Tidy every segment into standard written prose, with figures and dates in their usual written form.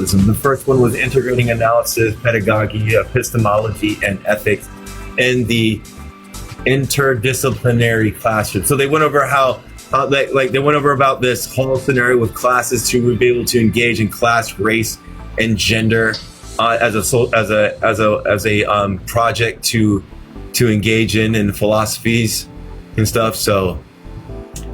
The first one was integrating analysis, pedagogy, epistemology, and ethics in the interdisciplinary classroom. So they went over how they went over about this whole scenario with classes to be able to engage in class, race, and gender as a project to engage in philosophies and stuff. So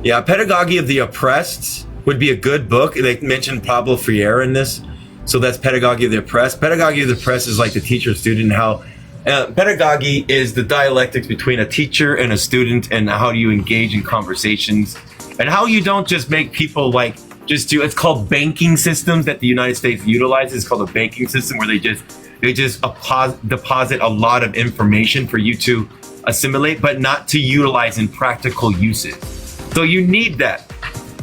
yeah, Pedagogy of the Oppressed would be a good book. They mentioned Pablo Freire in this. So that's Pedagogy of the Oppressed. Pedagogy of the Oppressed is like the teacher-student, how pedagogy is the dialectics between a teacher and a student, and how you engage in conversations, and how you don't just make people like just do. It's called banking systems that the United States utilizes. It's called a banking system where they just deposit a lot of information for you to assimilate, but not to utilize in practical uses. So you need that.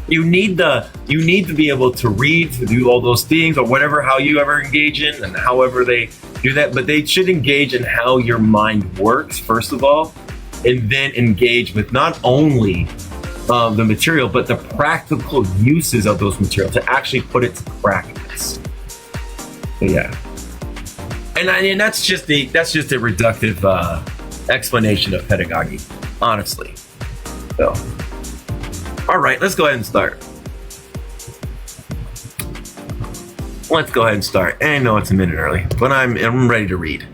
You need to be able to read, to do all those things, or whatever, how you ever engage in, and however they do that. But they should engage in how your mind works, first of all, and then engage with not only the material, but the practical uses of those materials to actually put it to practice. So, yeah. And that's just a reductive explanation of pedagogy, honestly. So. All right, let's go ahead and start. I know it's a minute early, but I'm ready to read.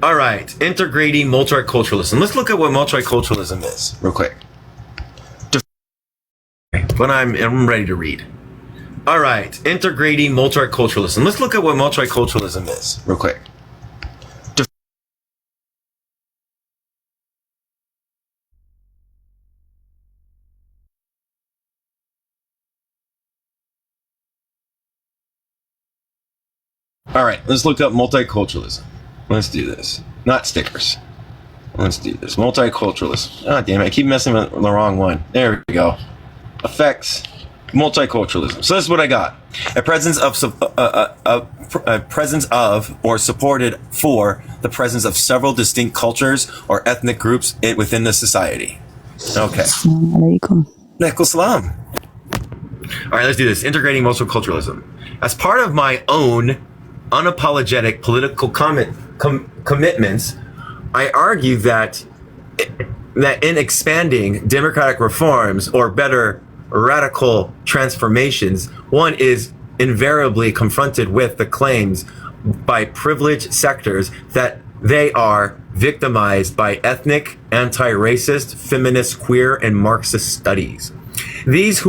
All right, integrating multiculturalism. Let's look at what multiculturalism is real quick. But I'm ready to read. All right, integrating multiculturalism. Let's look at what multiculturalism is real quick. All right, let's look up multiculturalism. Let's do this. Not stickers. Let's do this. Multiculturalism. Oh, damn it. I keep messing with the wrong one. There we go. Effects. Multiculturalism. So this is what I got. A presence of or supported for the presence of several distinct cultures or ethnic groups within the society. Okay. Alaikum salam. All right, let's do this. Integrating multiculturalism. As part of my own unapologetic political commitments, I argue that in expanding democratic reforms, or better, radical transformations, one is invariably confronted with the claims by privileged sectors that they are victimized by ethnic, anti-racist, feminist, queer, and Marxist studies. Those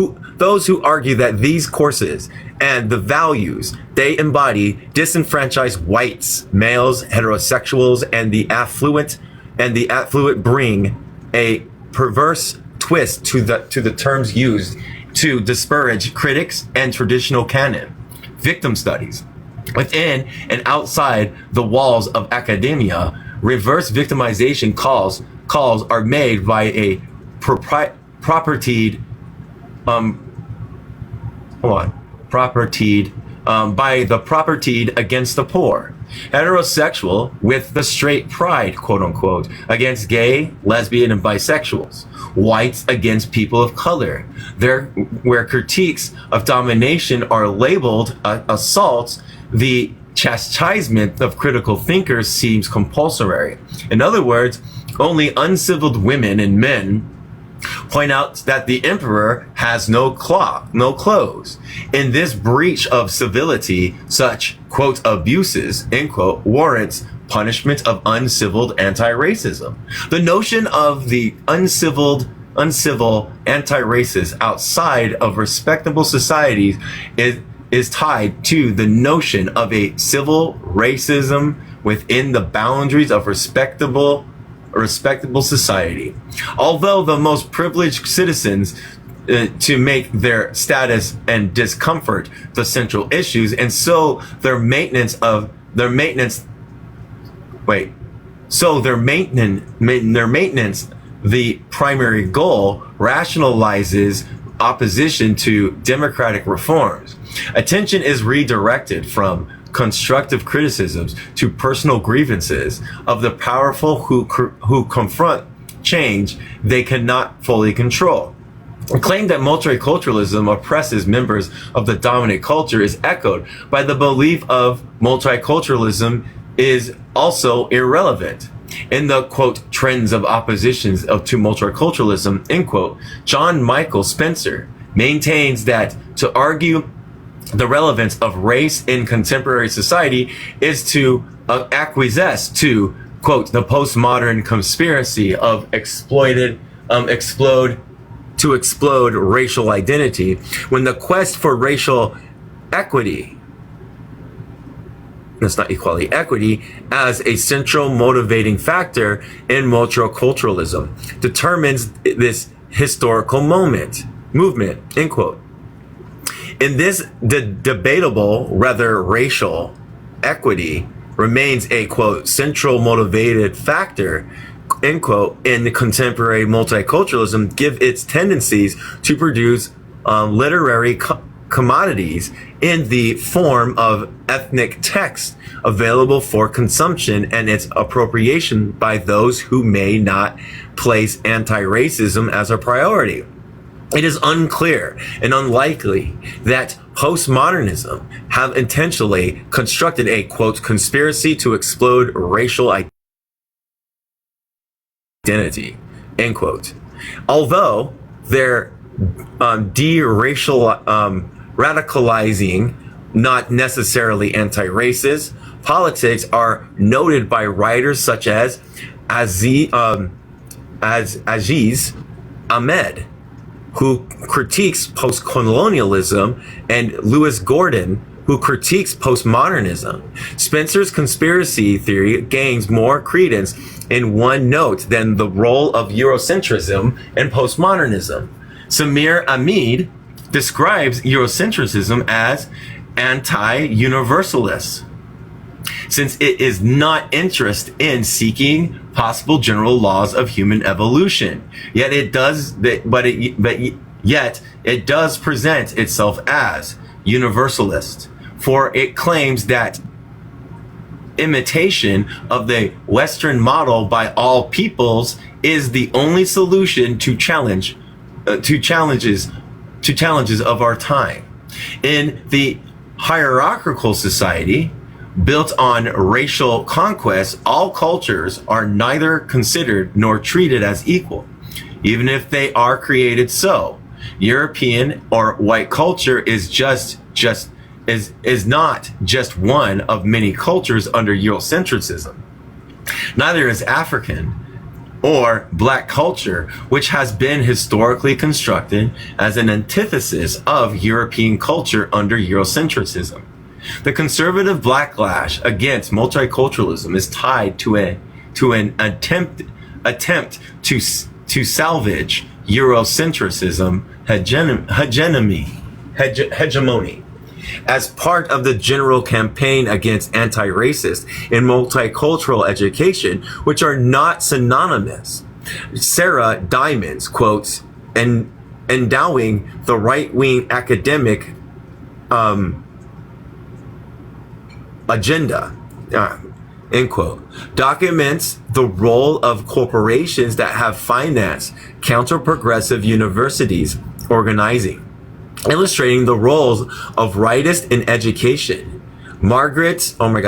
who argue that these courses and the values they embody disenfranchise whites, males, heterosexuals, and the affluent bring a perverse twist to the terms used to disparage critics and traditional canon. Victim studies. Within and outside the walls of academia, reverse victimization calls are made by a propertied by the propertied against the poor, heterosexual with the straight pride, quote unquote, against gay, lesbian, and bisexuals, whites against people of color, where critiques of domination are labeled assaults, the chastisement of critical thinkers seems compulsory. In other words, only unciviled women and men point out that the emperor has no clothes. In this breach of civility, such, quote, abuses, end quote, warrants punishment of uncivil anti-racism. The notion of the uncivil anti-racist outside of respectable societies is tied to the notion of a civil racism within the boundaries of respectable society. Although the most privileged citizens to make their status and discomfort the central issues, and so their maintenance the primary goal, rationalizes opposition to democratic reforms. Attention is redirected from constructive criticisms to personal grievances of the powerful who confront change they cannot fully control. The claim that multiculturalism oppresses members of the dominant culture is echoed by the belief of multiculturalism is also irrelevant. In the, quote, trends of oppositions to multiculturalism, end quote, John Michael Spencer maintains that to argue the relevance of race in contemporary society is to acquiesce to, quote, the postmodern conspiracy of explode racial identity, when the quest for racial equity, that's not equality, equity, as a central motivating factor in multiculturalism determines this historical movement, end quote. In this debatable, rather racial equity remains a, quote, central motivated factor, end quote, in contemporary multiculturalism, give its tendencies to produce literary commodities in the form of ethnic text available for consumption and its appropriation by those who may not place anti-racism as a priority. It is unclear and unlikely that postmodernism have intentionally constructed a, quote, conspiracy to explode racial identity, end quote. Although their radicalizing, not necessarily anti-racist, politics are noted by writers such as Aziz Ahmed, who critiques post-colonialism, and Lewis Gordon, who critiques postmodernism. Spencer's conspiracy theory gains more credence in one note than the role of Eurocentrism and postmodernism. Samir Ahmed describes Eurocentrism as anti-universalist, since it is not interested in seeking possible general laws of human evolution. Yet it does present itself as universalist, for it claims that imitation of the Western model by all peoples is the only solution to challenges of our time. In the hierarchical society built on racial conquest, all cultures are neither considered nor treated as equal, even if they are created so. European or white culture is not just one of many cultures under Eurocentrism. Neither is African or black culture, which has been historically constructed as an antithesis of European culture under Eurocentrism. The conservative backlash against multiculturalism is tied to an attempt to salvage Eurocentrism hegemony. As part of the general campaign against anti-racist and multicultural education, which are not synonymous, Sarah Diamonds quotes, endowing the right-wing academic agenda, end quote, documents the role of corporations that have financed counter-progressive universities organizing, illustrating the roles of rightists in education. Margaret, Cerullo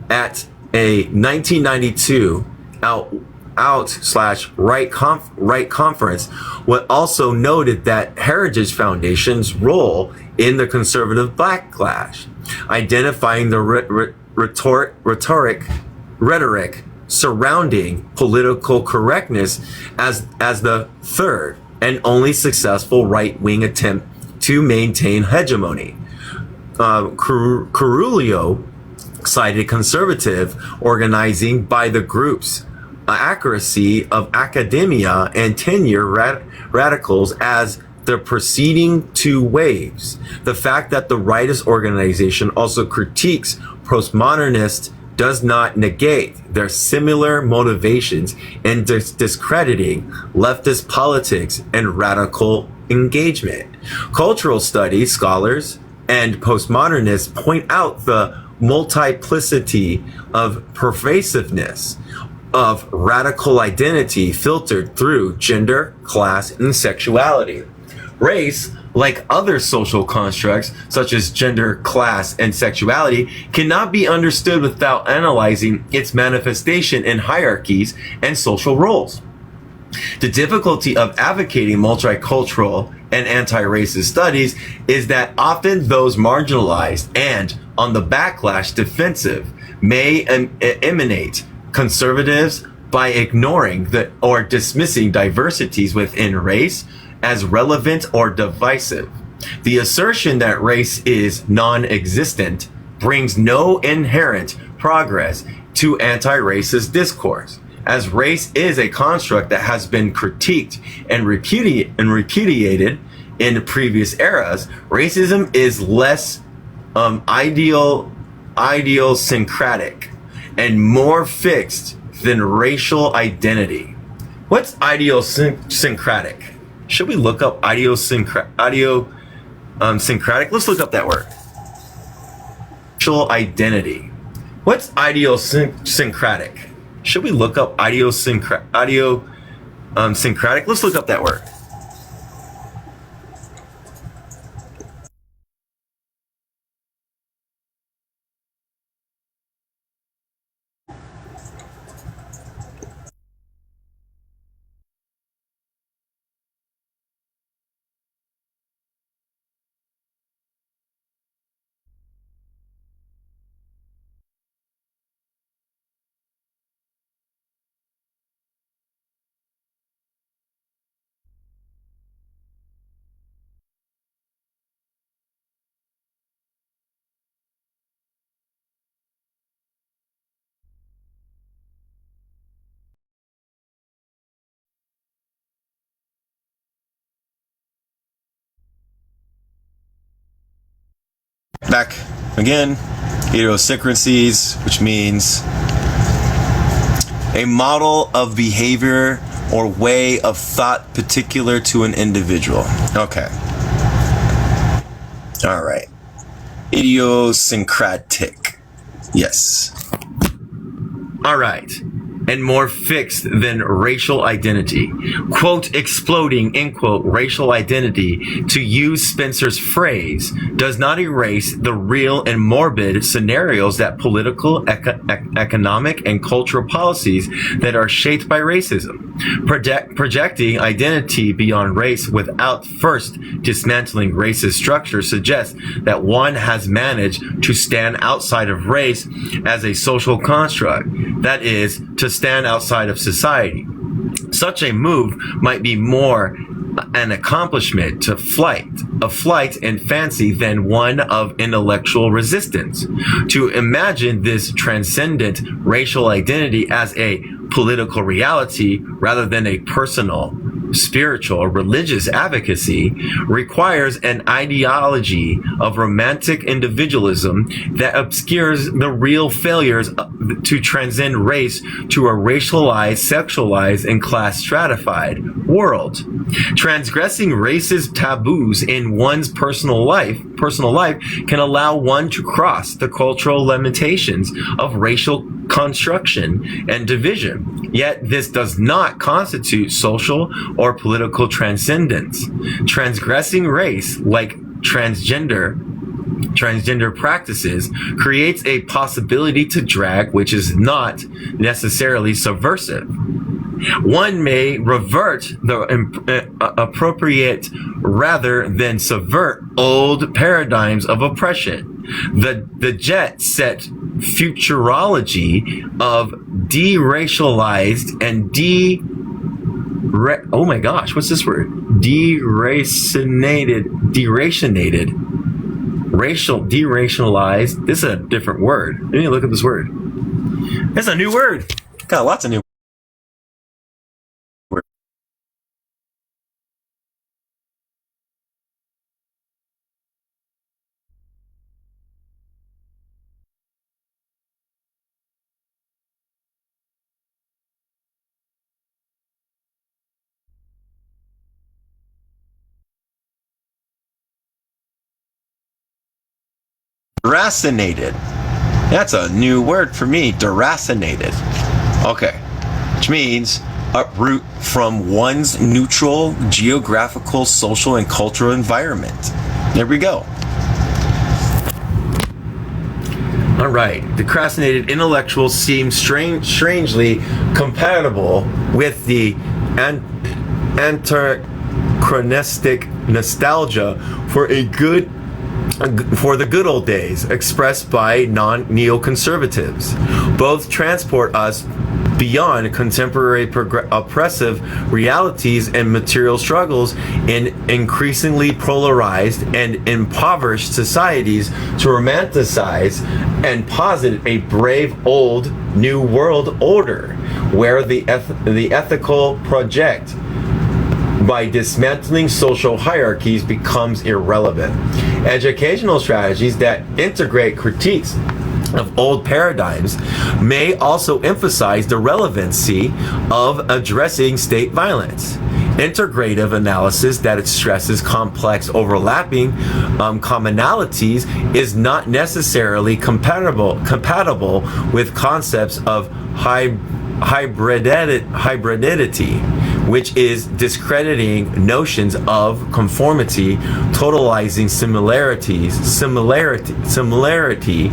at a 1992 Right conference also noted that Heritage Foundation's role in the conservative backlash, identifying the rhetoric surrounding political correctness as the third and only successful right-wing attempt to maintain hegemony. Cerullo cited conservative organizing by the group's accuracy of academia and tenure radicals as the preceding two waves. The fact that the rightist organization also critiques postmodernists does not negate their similar motivations in discrediting leftist politics and radical engagement. Cultural studies scholars and postmodernists point out the multiplicity of pervasiveness of radical identity filtered through gender, class, and sexuality. Race, like other social constructs such as gender, class, and sexuality, cannot be understood without analyzing its manifestation in hierarchies and social roles. The difficulty of advocating multicultural and anti-racist studies is that often those marginalized and, on the backlash, defensive may emanate conservatives by ignoring or dismissing diversities within race as relevant or divisive. The assertion that race is non-existent brings no inherent progress to anti-racist discourse, as race is a construct that has been critiqued and repudiated in previous eras. Racism is less idiosyncratic and more fixed than racial identity. What's idiosyncratic? Should we look up syncratic? Let's look up that word. Racial identity. What's idiosyncratic? Should we look up syncratic? Let's look up that word. Back again, idiosyncrasies, which means a model of behavior or way of thought particular to an individual. Okay. All right. Idiosyncratic. Yes. All right. And more fixed than racial identity. Quote, exploding, end quote, racial identity, to use Spencer's phrase, does not erase the real and morbid scenarios that political, economic, and cultural policies that are shaped by racism. Projecting identity beyond race without first dismantling racist structures suggests that one has managed to stand outside of race as a social construct, that is, to stand outside of society. Such a move might be more an accomplishment of flight and fancy than one of intellectual resistance. To imagine this transcendent racial identity as a political reality rather than a personal, spiritual, or religious advocacy requires an ideology of romantic individualism that obscures the real failures to transcend race to a racialized, sexualized, and class stratified world. Transgressing racist taboos in one's personal life can allow one to cross the cultural limitations of racial construction and division. Yet this does not constitute social or political transcendence. Transgressing race, like transgender practices, creates a possibility to drag which is not necessarily subversive. One may revert the appropriate rather than subvert old paradigms of oppression. The jet set futurology of deracialized and oh my gosh, what's this word? Deracialized. This is a different word. Let me look at this word. It's a new word. Got lots of new words. Deracinated. That's a new word for me. Deracinated. Okay. which means uproot from one's neutral geographical, social, and cultural environment. There we go. All right. Decrastinated intellectuals seem strangely compatible with the anachronistic nostalgia for the good old days expressed by neoconservatives. Both transport us beyond contemporary oppressive realities and material struggles in increasingly polarized and impoverished societies to romanticize and posit a brave old new world order where the ethical project by dismantling social hierarchies becomes irrelevant. Educational strategies that integrate critiques of old paradigms may also emphasize the relevancy of addressing state violence. Integrative analysis that stresses complex overlapping commonalities is not necessarily compatible with concepts of hybridity, which is discrediting notions of conformity, totalizing similarity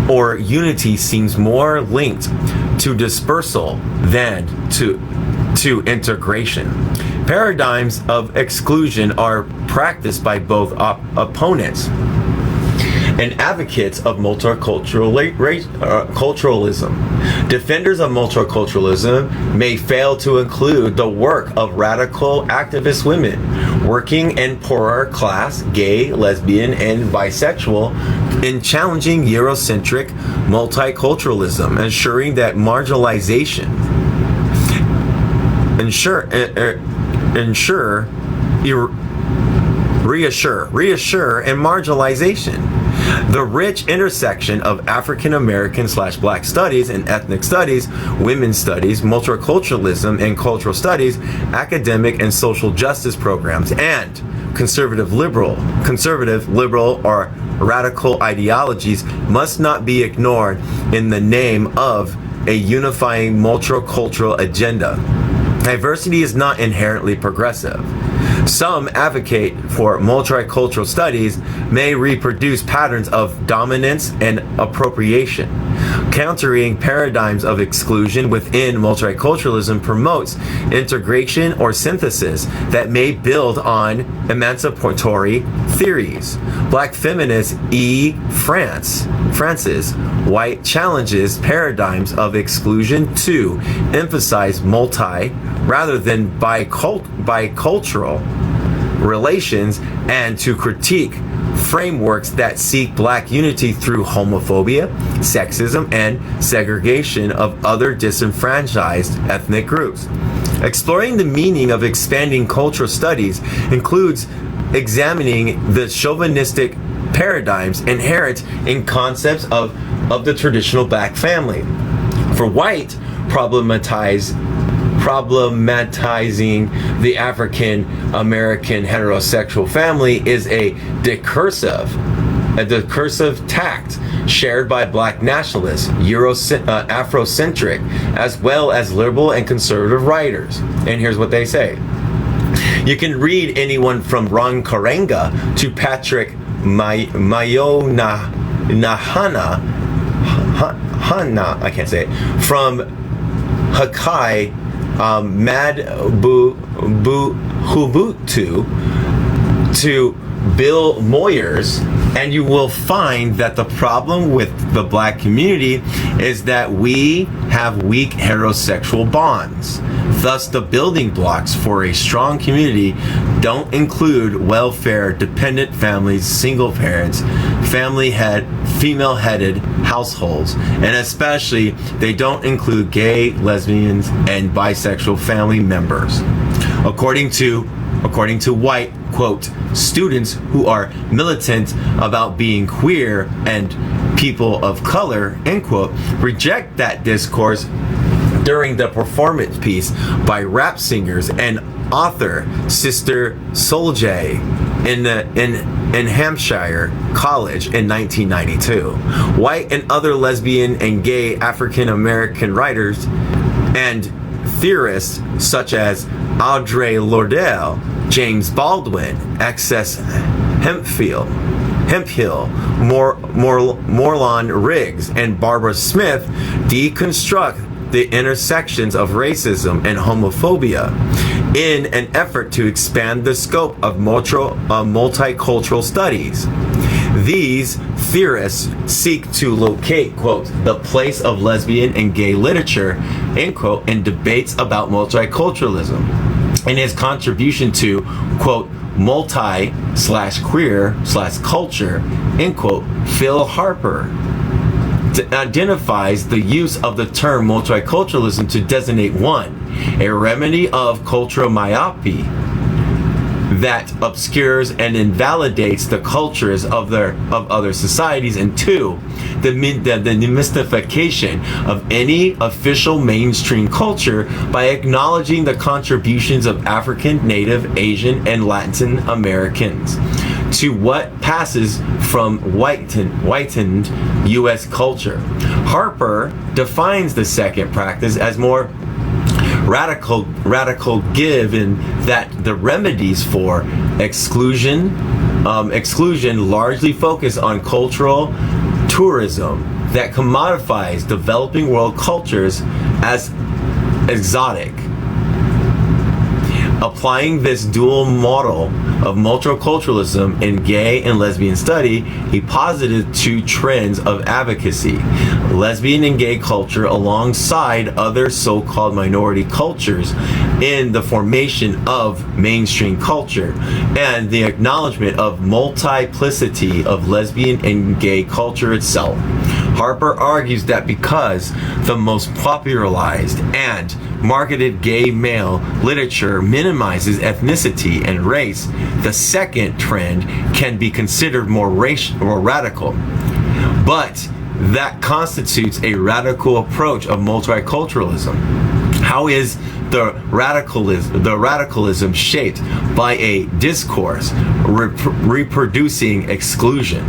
or unity seems more linked to dispersal than to integration. Paradigms of exclusion are practiced by both opponents and advocates of multiculturalism. Defenders of multiculturalism may fail to include the work of radical activist women working in poorer class, gay, lesbian, and bisexual in challenging Eurocentric multiculturalism, ensuring that marginalization reassure and marginalization. The rich intersection of African American / Black studies and ethnic studies, women's studies, multiculturalism and cultural studies, academic and social justice programs, and conservative liberal or radical ideologies must not be ignored in the name of a unifying multicultural agenda. Diversity is not inherently progressive. Some advocate for multicultural studies may reproduce patterns of dominance and appropriation. Countering paradigms of exclusion within multiculturalism promotes integration or synthesis that may build on emancipatory theories. Black feminist E. Francis White challenges paradigms of exclusion to emphasize multi rather than bicultural relations and to critique frameworks that seek Black unity through homophobia, sexism, and segregation of other disenfranchised ethnic groups. Exploring the meaning of expanding cultural studies includes examining the chauvinistic paradigms inherent in concepts of the traditional Black family. For White, problematizing the African American heterosexual family is a discursive tact shared by Black nationalists, Afrocentric, as well as liberal and conservative writers. And here's what they say. You can read anyone from Ron Karenga to Patrick Mayonahana, I can't say it, from Hakai Madhubutu to Bill Moyers, and you will find that the problem with the Black community is that we have weak heterosexual bonds. Thus, the building blocks for a strong community don't include welfare, dependent families, single parents, female-headed households, and especially they don't include gay, lesbians, and bisexual family members. According to White, quote, students who are militant about being queer and people of color, end quote, reject that discourse during the performance piece by rap singers and author Sister Souljah in Hampshire College in 1992. White and other lesbian and gay African American writers and theorists such as Audre Lorde, James Baldwin, X.S. Hemphill, Morlon Riggs, and Barbara Smith deconstruct the intersections of racism and homophobia in an effort to expand the scope of multicultural studies. These theorists seek to locate, quote, the place of lesbian and gay literature, end quote, in debates about multiculturalism. And his contribution to, quote, multi/queer/culture, end quote, Phil Harper identifies the use of the term multiculturalism to designate one, a remedy of cultural myopia that obscures and invalidates the cultures of other societies, and two, the demystification of any official mainstream culture by acknowledging the contributions of African, Native, Asian, and Latin Americans to what passes from whitened U.S. culture. Harper defines the second practice as more radical given that the remedies for exclusion largely focus on cultural tourism that commodifies developing world cultures as exotic. Applying this dual model of multiculturalism in gay and lesbian study, he posited two trends of advocacy: lesbian and gay culture alongside other so-called minority cultures in the formation of mainstream culture, and the acknowledgement of multiplicity of lesbian and gay culture itself. Harper argues that because the most popularized and marketed gay male literature minimizes ethnicity and race, the second trend can be considered more radical. But that constitutes a radical approach of multiculturalism. How is the radicalism shaped by a discourse reproducing exclusion?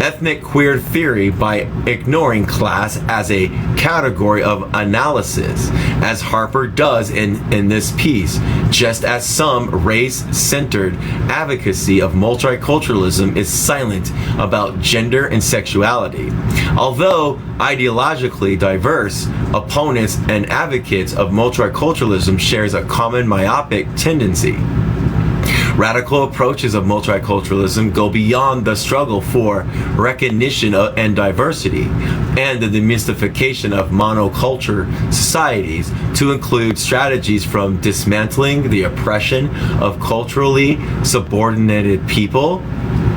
Ethnic queer theory by ignoring class as a category of analysis, as Harper does in this piece, just as some race-centered advocacy of multiculturalism is silent about gender and sexuality. Although ideologically diverse, opponents and advocates of multiculturalism shares a common myopic tendency. Radical approaches of multiculturalism go beyond the struggle for recognition and diversity and the demystification of monoculture societies to include strategies from dismantling the oppression of culturally subordinated people,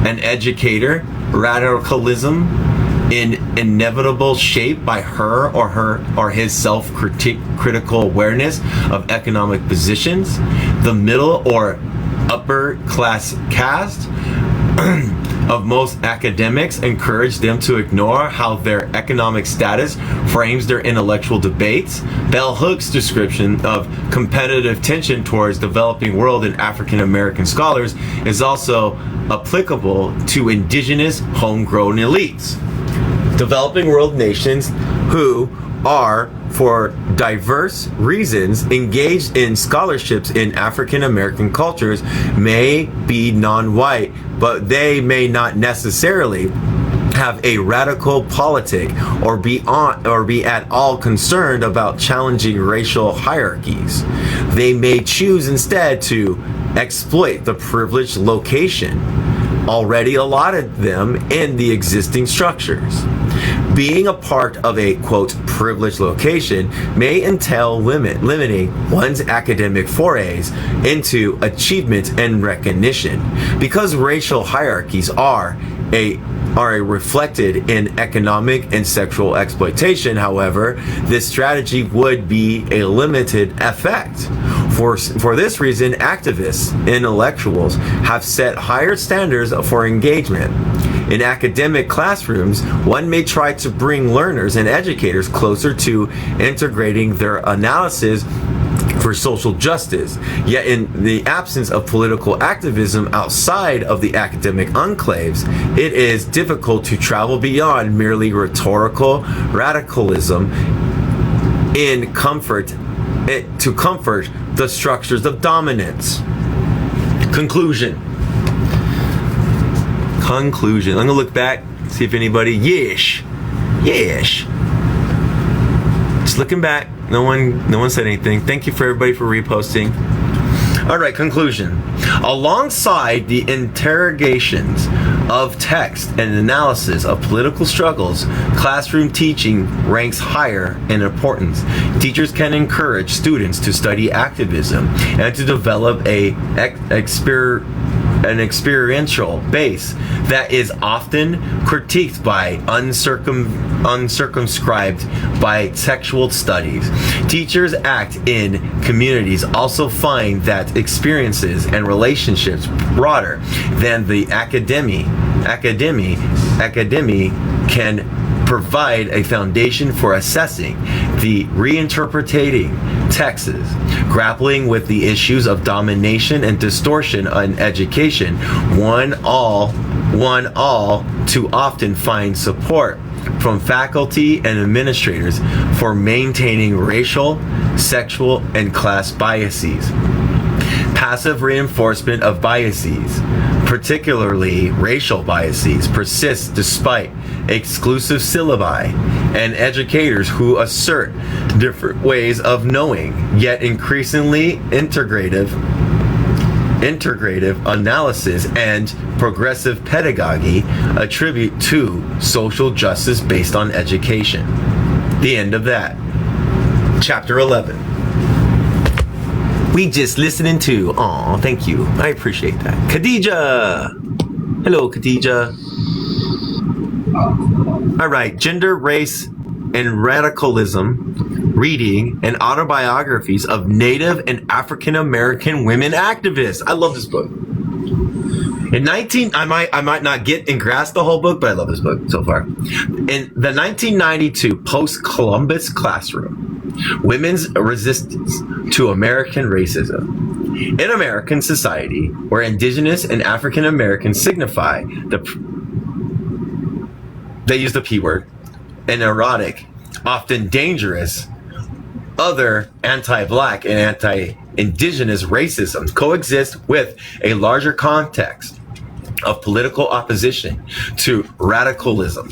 an educator, radicalism in inevitable shape by her or his self-critical awareness of economic positions, the middle or upper class caste of most academics encourage them to ignore how their economic status frames their intellectual debates. Bell Hook's description of competitive tension towards developing world and African American scholars is also applicable to indigenous homegrown elites. Developing world nations who are, for diverse reasons, engaged in scholarships in African American cultures may be non-white, but they may not necessarily have a radical politic or be at all concerned about challenging racial hierarchies. They may choose instead to exploit the privileged location already allotted them in the existing structures. Being a part of a, quote, privileged location may entail limiting one's academic forays into achievement and recognition. Because racial hierarchies are reflected in economic and sexual exploitation, however, this strategy would be a limited effect. For this reason, activists, intellectuals have set higher standards for engagement. In academic classrooms, one may try to bring learners and educators closer to integrating their analysis for social justice. Yet in the absence of political activism outside of the academic enclaves, it is difficult to travel beyond merely rhetorical radicalism in comfort to comfort the structures of dominance. Conclusion. I'm gonna look back, see if anybody. Yes. Just looking back. No one said anything. Thank you for everybody for reposting. All right, conclusion. Alongside the interrogations of text and analysis of political struggles, classroom teaching ranks higher in importance. Teachers can encourage students to study activism and to develop an experiential base that is often critiqued by uncircumscribed by sexual studies. Teachers act in communities also find that experiences and relationships broader than the academy can provide a foundation for assessing the reinterpreting texts, grappling with the issues of domination and distortion in education. One all too often find support from faculty and administrators for maintaining racial, sexual, and class biases. Passive reinforcement of biases, particularly racial biases, persists despite exclusive syllabi and educators who assert different ways of knowing, yet increasingly integrative analysis and progressive pedagogy attribute to social justice based on education. The end of that. Chapter 11. We just listening to. Aw, thank you. I appreciate that. Khadija. Hello, Khadija. All right. Gender, Race, and Radicalism. Reading and autobiographies of Native and African American women activists. I love this book. I might not get and grasp the whole book, but I love this book so far. In the 1992 post-Columbus classroom, Women's Resistance to American Racism. In American society, where Indigenous and African Americans signify they use the P word, an erotic, often dangerous, other anti-Black and anti-Indigenous racism coexist with a larger context of political opposition to radicalism.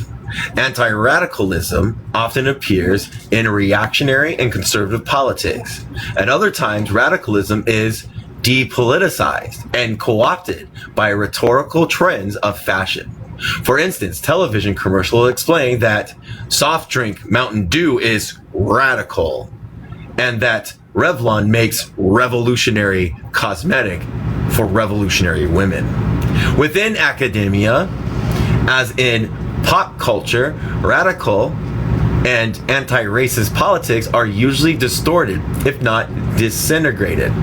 Anti-radicalism often appears in reactionary and conservative politics. At other times, radicalism is depoliticized and co-opted by rhetorical trends of fashion. For instance, television commercials explain that soft drink Mountain Dew is radical, and that Revlon makes revolutionary cosmetic for revolutionary women. Within academia, as in pop culture, radical and anti-racist politics are usually distorted, if not degenerated.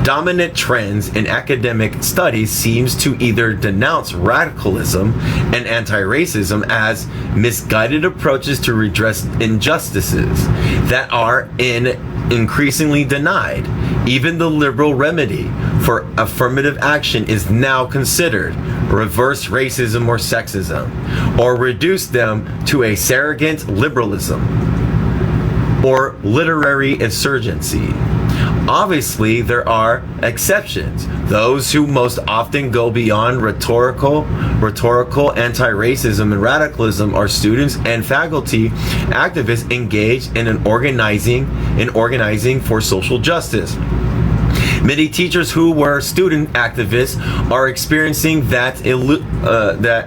Dominant trends in academic studies seems to either denounce radicalism and anti-racism as misguided approaches to redress injustices that are increasingly denied. Even the liberal remedy for affirmative action is now considered reverse racism or sexism, or reduce them to a surrogate liberalism or literary insurgency. Obviously, there are exceptions. Those who most often go beyond rhetorical anti-racism and radicalism are students and faculty activists engaged in organizing for social justice. Many teachers who were student activists are experiencing that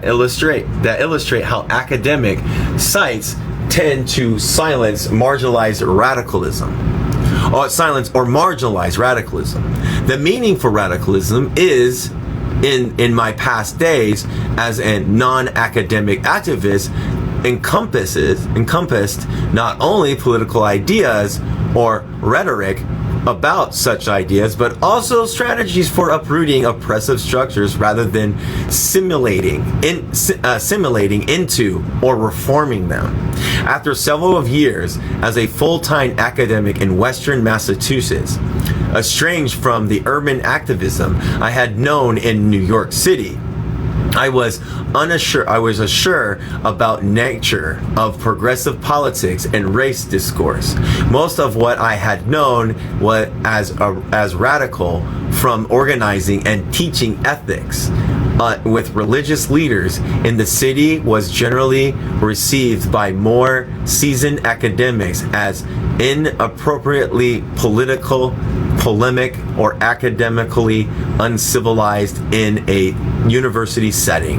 illustrate how academic sites tend to silence marginalize radicalism. The meaning for radicalism is, in my past days as a non-academic activist, encompassed not only political ideas or rhetoric about such ideas, but also strategies for uprooting oppressive structures rather than assimilating into or reforming them. After several years as a full-time academic in Western Massachusetts, estranged from the urban activism I had known in New York City, I was assured about nature of progressive politics and race discourse. Most of what I had known was as radical from organizing and teaching ethics with religious leaders in the city was generally received by more seasoned academics as inappropriately political, polemic, or academically uncivilized in a university setting.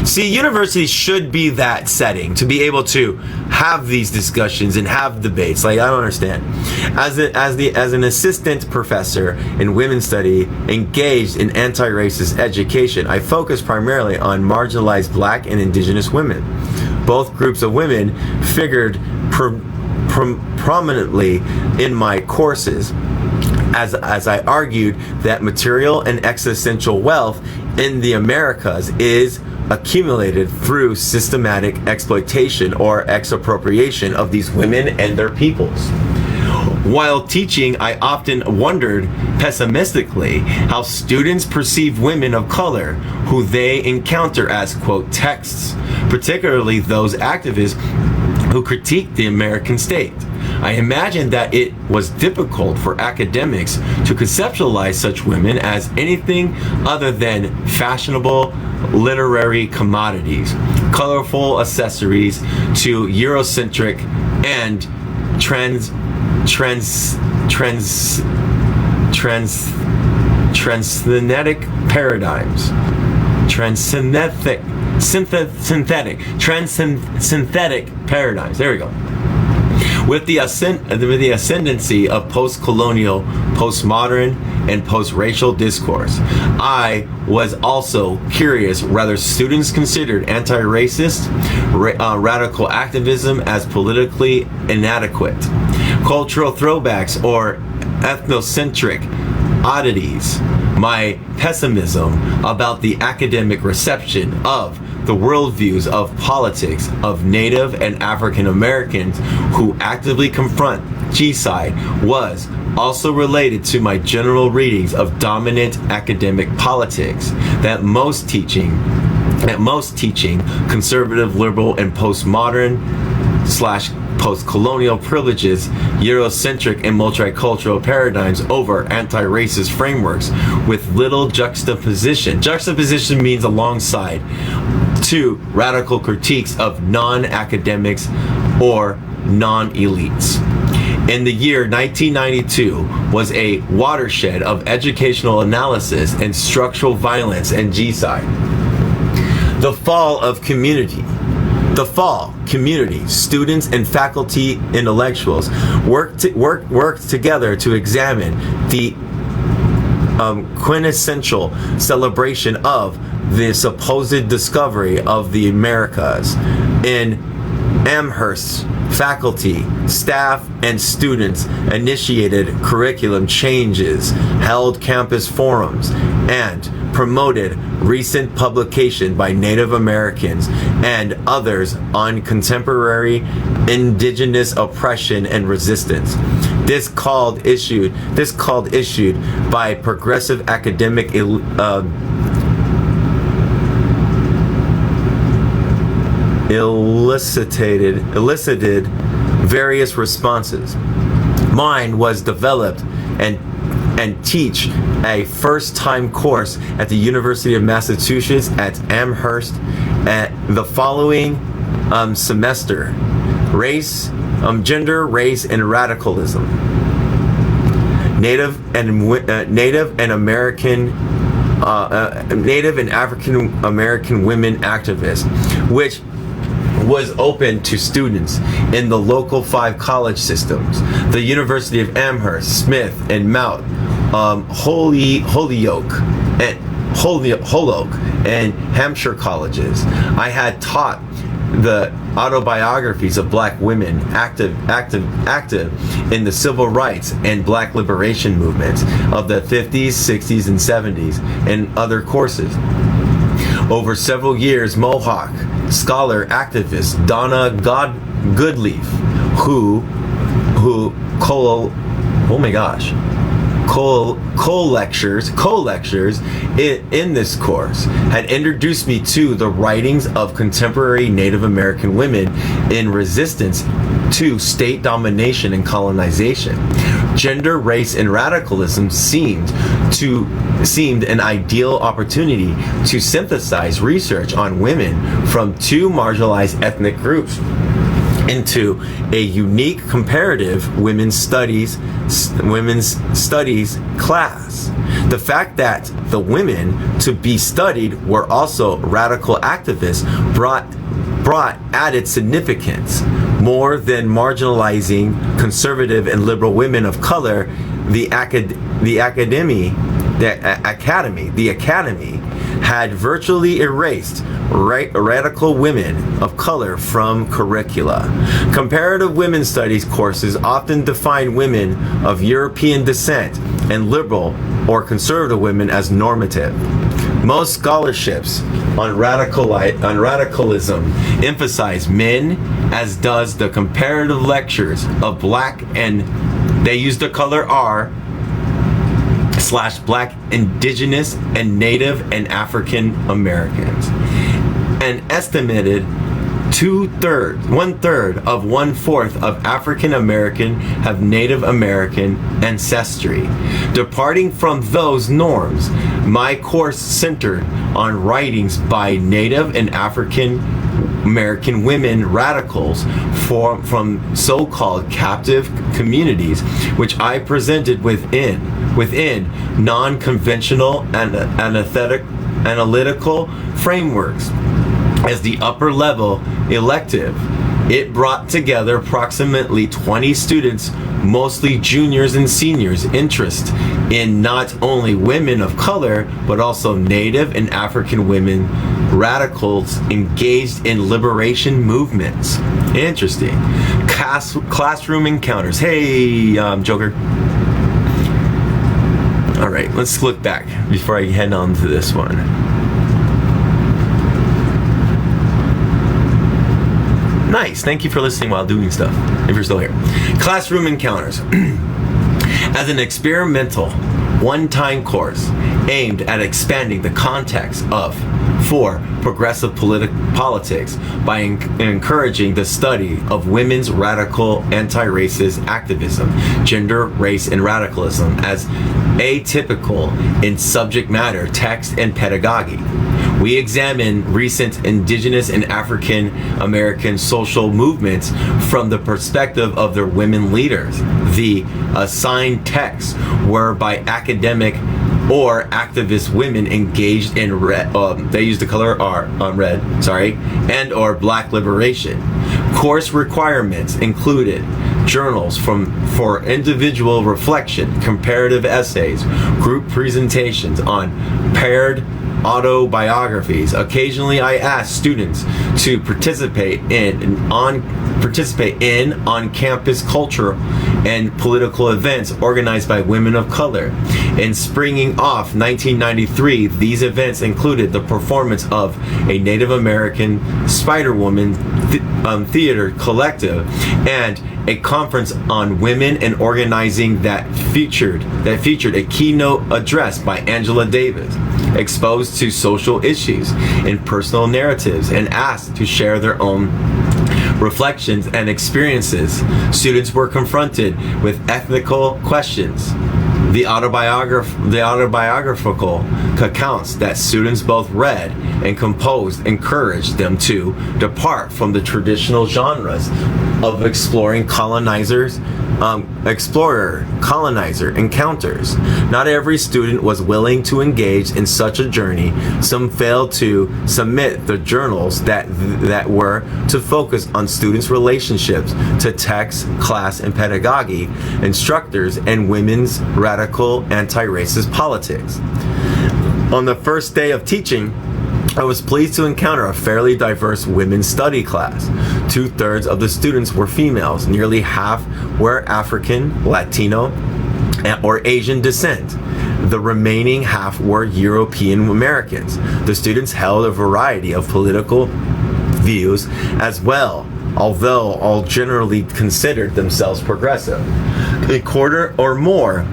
See, universities should be that setting to be able to have these discussions and have debates. Like, I don't understand. As an assistant professor in women's study engaged in anti-racist education, I focused primarily on marginalized Black and Indigenous women. Both groups of women figured prominently in my courses, as I argued that material and existential wealth in the Americas is accumulated through systematic exploitation or expropriation of these women and their peoples. While teaching, I often wondered pessimistically how students perceive women of color who they encounter as, quote, texts, particularly those activists who critique the American state. I imagined that it was difficult for academics to conceptualize such women as anything other than fashionable literary commodities, colorful accessories to Eurocentric and transgenetic paradigms. Synthetic paradigms. There we go. With the ascendancy of post-colonial, postmodern, and post-racial discourse, I was also curious whether students considered anti-racist radical activism as politically inadequate, cultural throwbacks, or ethnocentric oddities. My pessimism about the academic reception of the worldviews of politics of Native and African Americans who actively confront G-side was also related to my general readings of dominant academic politics that most teaching conservative, liberal, and postmodern / post-colonial privileges, Eurocentric and multicultural paradigms over anti-racist frameworks with little juxtaposition. Juxtaposition means alongside to radical critiques of non-academics or non-elites. In the year 1992 was a watershed of educational analysis and structural violence in G-side. The fall, community, students and faculty intellectuals worked together to examine the quintessential celebration of the supposed discovery of the Americas. In Amherst, faculty, staff, and students initiated curriculum changes, held campus forums, and promoted recent publication by Native Americans and others on contemporary indigenous oppression and resistance. This called issued by progressive academic elicited various responses. Mine was developed and teach a first-time course at the University of Massachusetts at Amherst at the following semester: gender, race, and radicalism. Native and African American women activists, which was open to students in the local 5 college systems, the University of Amherst, Smith, and Mount Holyoke and Hampshire colleges. I had taught the autobiographies of Black women active in the civil rights and Black liberation movements of the 50s, 60s, and 70s, and other courses. Over several years, Mohawk scholar activist Donna Goodleaf, who co-lectures in this course had introduced me to the writings of contemporary Native American women in resistance to state domination and colonization. Gender, race, and radicalism seemed an ideal opportunity to synthesize research on women from two marginalized ethnic groups into a unique comparative women's studies class. The fact that the women to be studied were also radical activists brought added significance. More than marginalizing conservative and liberal women of color, the academy had virtually erased radical women of color from curricula. Comparative women's studies courses often define women of European descent and liberal or conservative women as normative. Most scholarships on radicalism emphasize men, as does the comparative lectures of black, and they use the color R/black, indigenous, and Native and African Americans. An estimated one-fourth of African American have Native American ancestry. Departing from those norms, my course centered on writings by Native and African American women radicals from so-called captive communities, which I presented within non-conventional and analytical frameworks. As the upper level elective, it brought together approximately 20 students, mostly juniors and seniors, interest in not only women of color, but also Native and African women radicals engaged in liberation movements. Interesting. Classroom encounters. Hey, Joker. All right, let's look back before I head on to this one. Nice. Thank you for listening while doing stuff, if you're still here. Classroom encounters. As an experimental, one-time course aimed at expanding the context for progressive politics by encouraging the study of women's radical anti-racist activism, gender, race, and radicalism as atypical in subject matter, text, and pedagogy. We examine recent indigenous and African American social movements from the perspective of their women leaders. The assigned texts were by academic or activist women engaged in they use the color red, and or black liberation. Course requirements included journals for individual reflection, comparative essays, group presentations on paired autobiographies. Occasionally, I asked students to participate in on-campus culture and political events organized by women of color. In springing off 1993, these events included the performance of a Native American Spider-Woman theater collective and a conference on women and organizing that featured a keynote address by Angela Davis, exposed to social issues and personal narratives and asked to share their own reflections and experiences. Students were confronted with ethical questions. The autobiographical accounts that students both read and composed encouraged them to depart from the traditional genres of explorer encounters. Not every student was willing to engage in such a journey. Some failed to submit the journals that were to focus on students' relationships to text, class, and pedagogy, instructors, and women's radical anti-racist politics. On the first day of teaching, I was pleased to encounter a fairly diverse women's study class. 2/3 of the students were females. Nearly half were African, Latino, or Asian descent. The remaining half were European Americans. The students held a variety of political views as well, although all generally considered themselves progressive. A quarter or more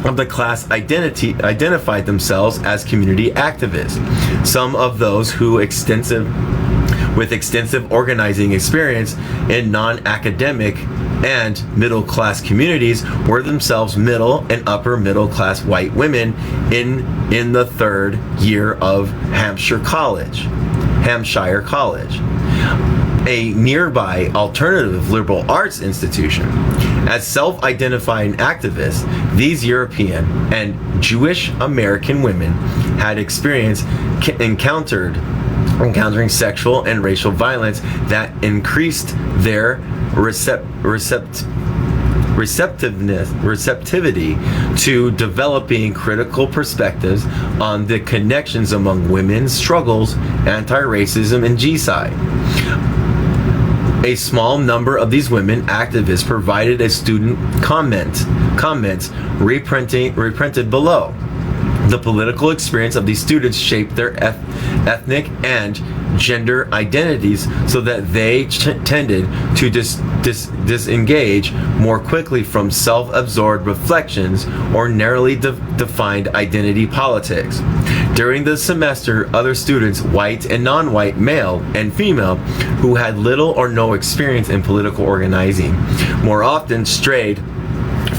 of the class identified themselves as community activists. Some of those with extensive organizing experience in non-academic and middle-class communities were themselves middle and upper middle-class white women in the third year of Hampshire College, a nearby alternative liberal arts institution. As self-identifying activists, these European and Jewish American women had encountering sexual and racial violence that increased their receptivity to developing critical perspectives on the connections among women's struggles, anti-racism, and G-side. A small number of these women activists provided a student comments reprinted below. The political experience of these students shaped their ethnic and gender identities so that they tended to disengage more quickly from self-absorbed reflections or narrowly defined identity politics. During the semester, other students, white and non-white, male and female, who had little or no experience in political organizing, more often strayed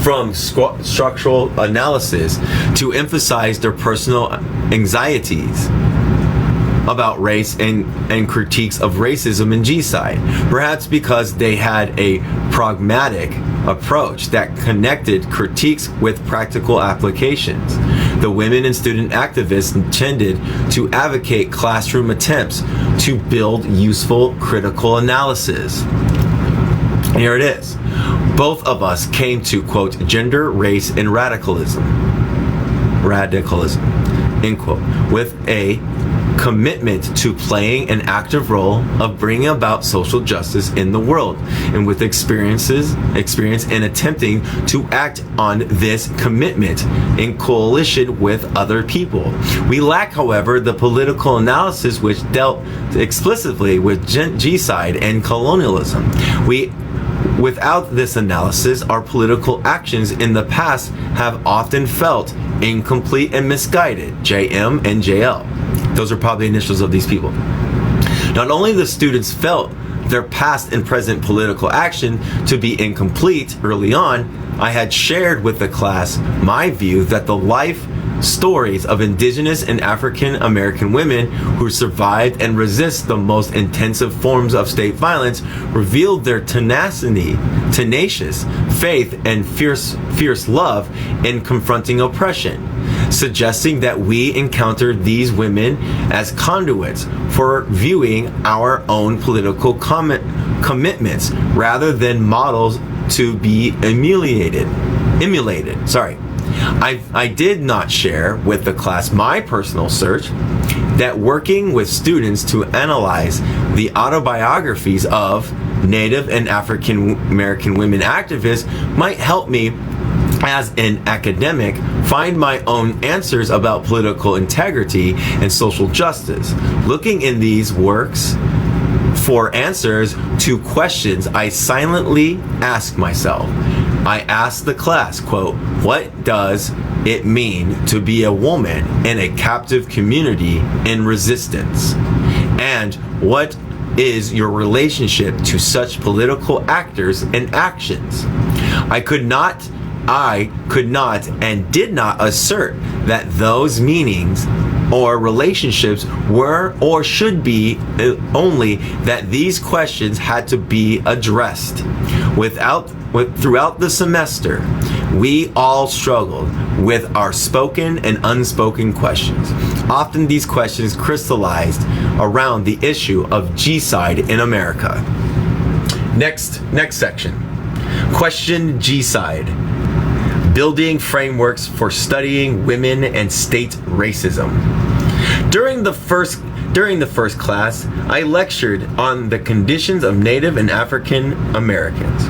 from structural analysis to emphasize their personal anxieties about race and critiques of racism and G-side, perhaps because they had a pragmatic approach that connected critiques with practical applications. The women and student activists tended to advocate classroom attempts to build useful critical analysis. Here it is. Both of us came to, quote, gender, race, and radicalism, end quote, with a commitment to playing an active role of bringing about social justice in the world, and with experience in attempting to act on this commitment in coalition with other people. We lack, however, the political analysis which dealt explicitly with G-side and colonialism. Without this analysis, our political actions in the past have often felt incomplete and misguided. JM and JL. Those are probably initials of these people. Not only the students felt their past and present political action to be incomplete early on, I had shared with the class my view that the life stories of indigenous and African American women who survived and resist the most intensive forms of state violence revealed their tenacious faith and fierce love in confronting oppression, suggesting that we encountered these women as conduits for viewing our own political commitments rather than models to be emulated. I did not share with the class my personal search that working with students to analyze the autobiographies of Native and African American women activists might help me as an academic find my own answers about political integrity and social justice. Looking in these works for answers to questions I silently ask myself. I asked the class, quote, what does it mean to be a woman in a captive community in resistance? And what is your relationship to such political actors and actions? I could not and did not assert that those meanings or relationships were or should be, only that these questions had to be addressed. Throughout the semester, we all struggled with our spoken and unspoken questions. Often these questions crystallized around the issue of G-side in America. Next section. Question G-side. Building frameworks for studying women and state racism. During the first class, I lectured on the conditions of Native and African Americans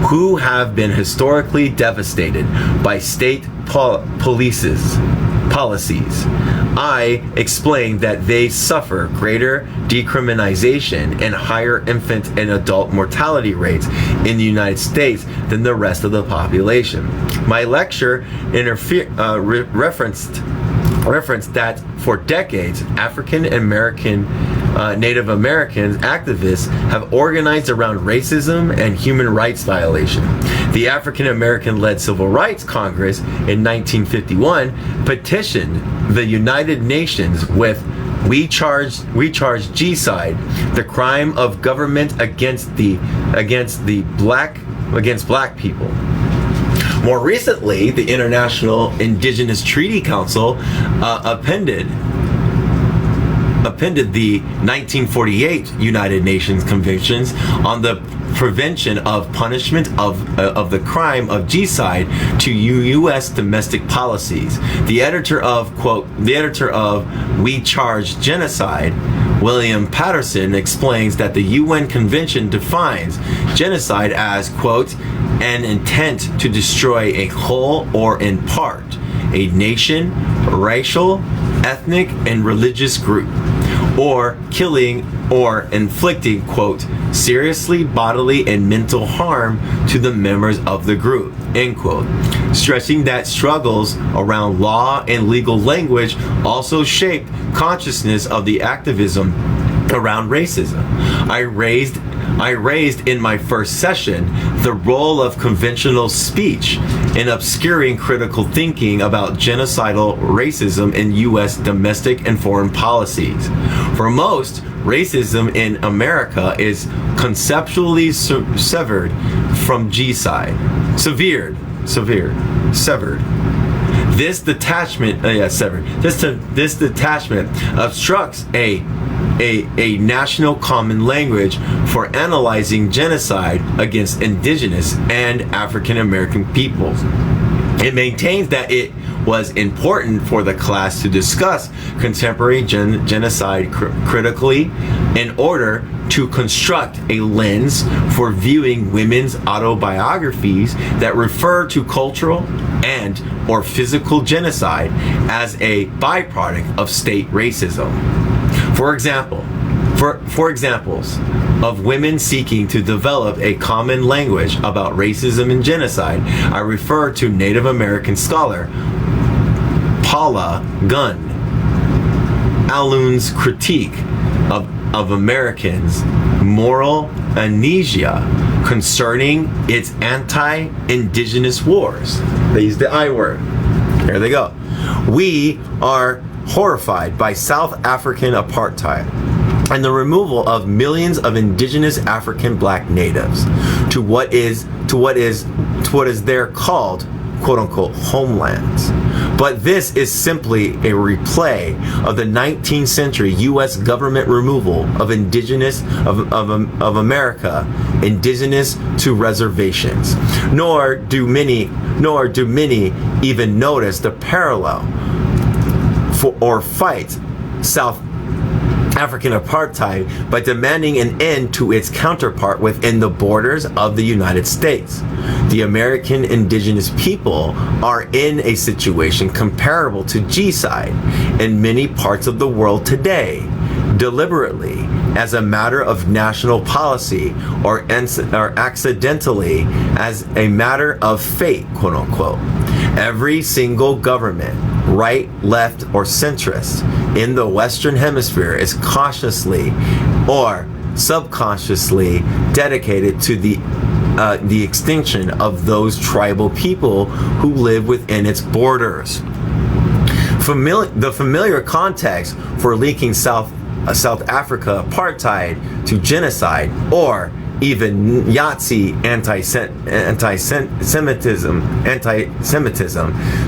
who have been historically devastated by state policies policies. I explained that they suffer greater decriminalization and higher infant and adult mortality rates in the United States than the rest of the population. My lecture referenced that for decades, African American, Native American activists have organized around racism and human rights violation. The African American led Civil Rights Congress in 1951 petitioned the United Nations with We charge G-side, the crime of government against black people. More recently, the International Indigenous Treaty Council appended the 1948 United Nations Conventions on the prevention of punishment of the crime of G-side to U.S. domestic policies. The editor of We Charge Genocide, William Patterson, explains that the UN Convention defines genocide as, quote, an intent to destroy a whole or in part a nation, racial, ethnic, and religious group, or killing or inflicting, quote, seriously bodily and mental harm to the members of the group, end quote, stressing that struggles around law and legal language also shaped consciousness of the activism around racism. I raised in my first session the role of conventional speech in obscuring critical thinking about genocidal racism in U.S. domestic and foreign policies. For most, racism in America is conceptually severed from G-side. Severed. This detachment obstructs a national common language for analyzing genocide against indigenous and African American peoples. It maintains that it was important for the class to discuss contemporary genocide critically in order to construct a lens for viewing women's autobiographies that refer to cultural and or physical genocide as a byproduct of state racism. For examples of women seeking to develop a common language about racism and genocide, I refer to Native American scholar Paula Gunn Alun's critique of Americans' moral amnesia concerning its anti-indigenous wars. They use the I word. Here they go. We are horrified by South African apartheid and the removal of millions of indigenous African black natives to what is there called, quote unquote, homelands. But this is simply a replay of the 19th century U.S. government removal of of America indigenous to reservations. Nor do many even notice the parallel or fight South African apartheid by demanding an end to its counterpart within the borders of the United States. The American indigenous people are in a situation comparable to G-side in many parts of the world today, deliberately, as a matter of national policy, or accidentally as a matter of fate, quote unquote. Every single government, right, left, or centrist in the Western Hemisphere is consciously or subconsciously dedicated to the extinction of those tribal people who live within its borders. The familiar context for linking South Africa apartheid to genocide, or even Nazi anti-Semitism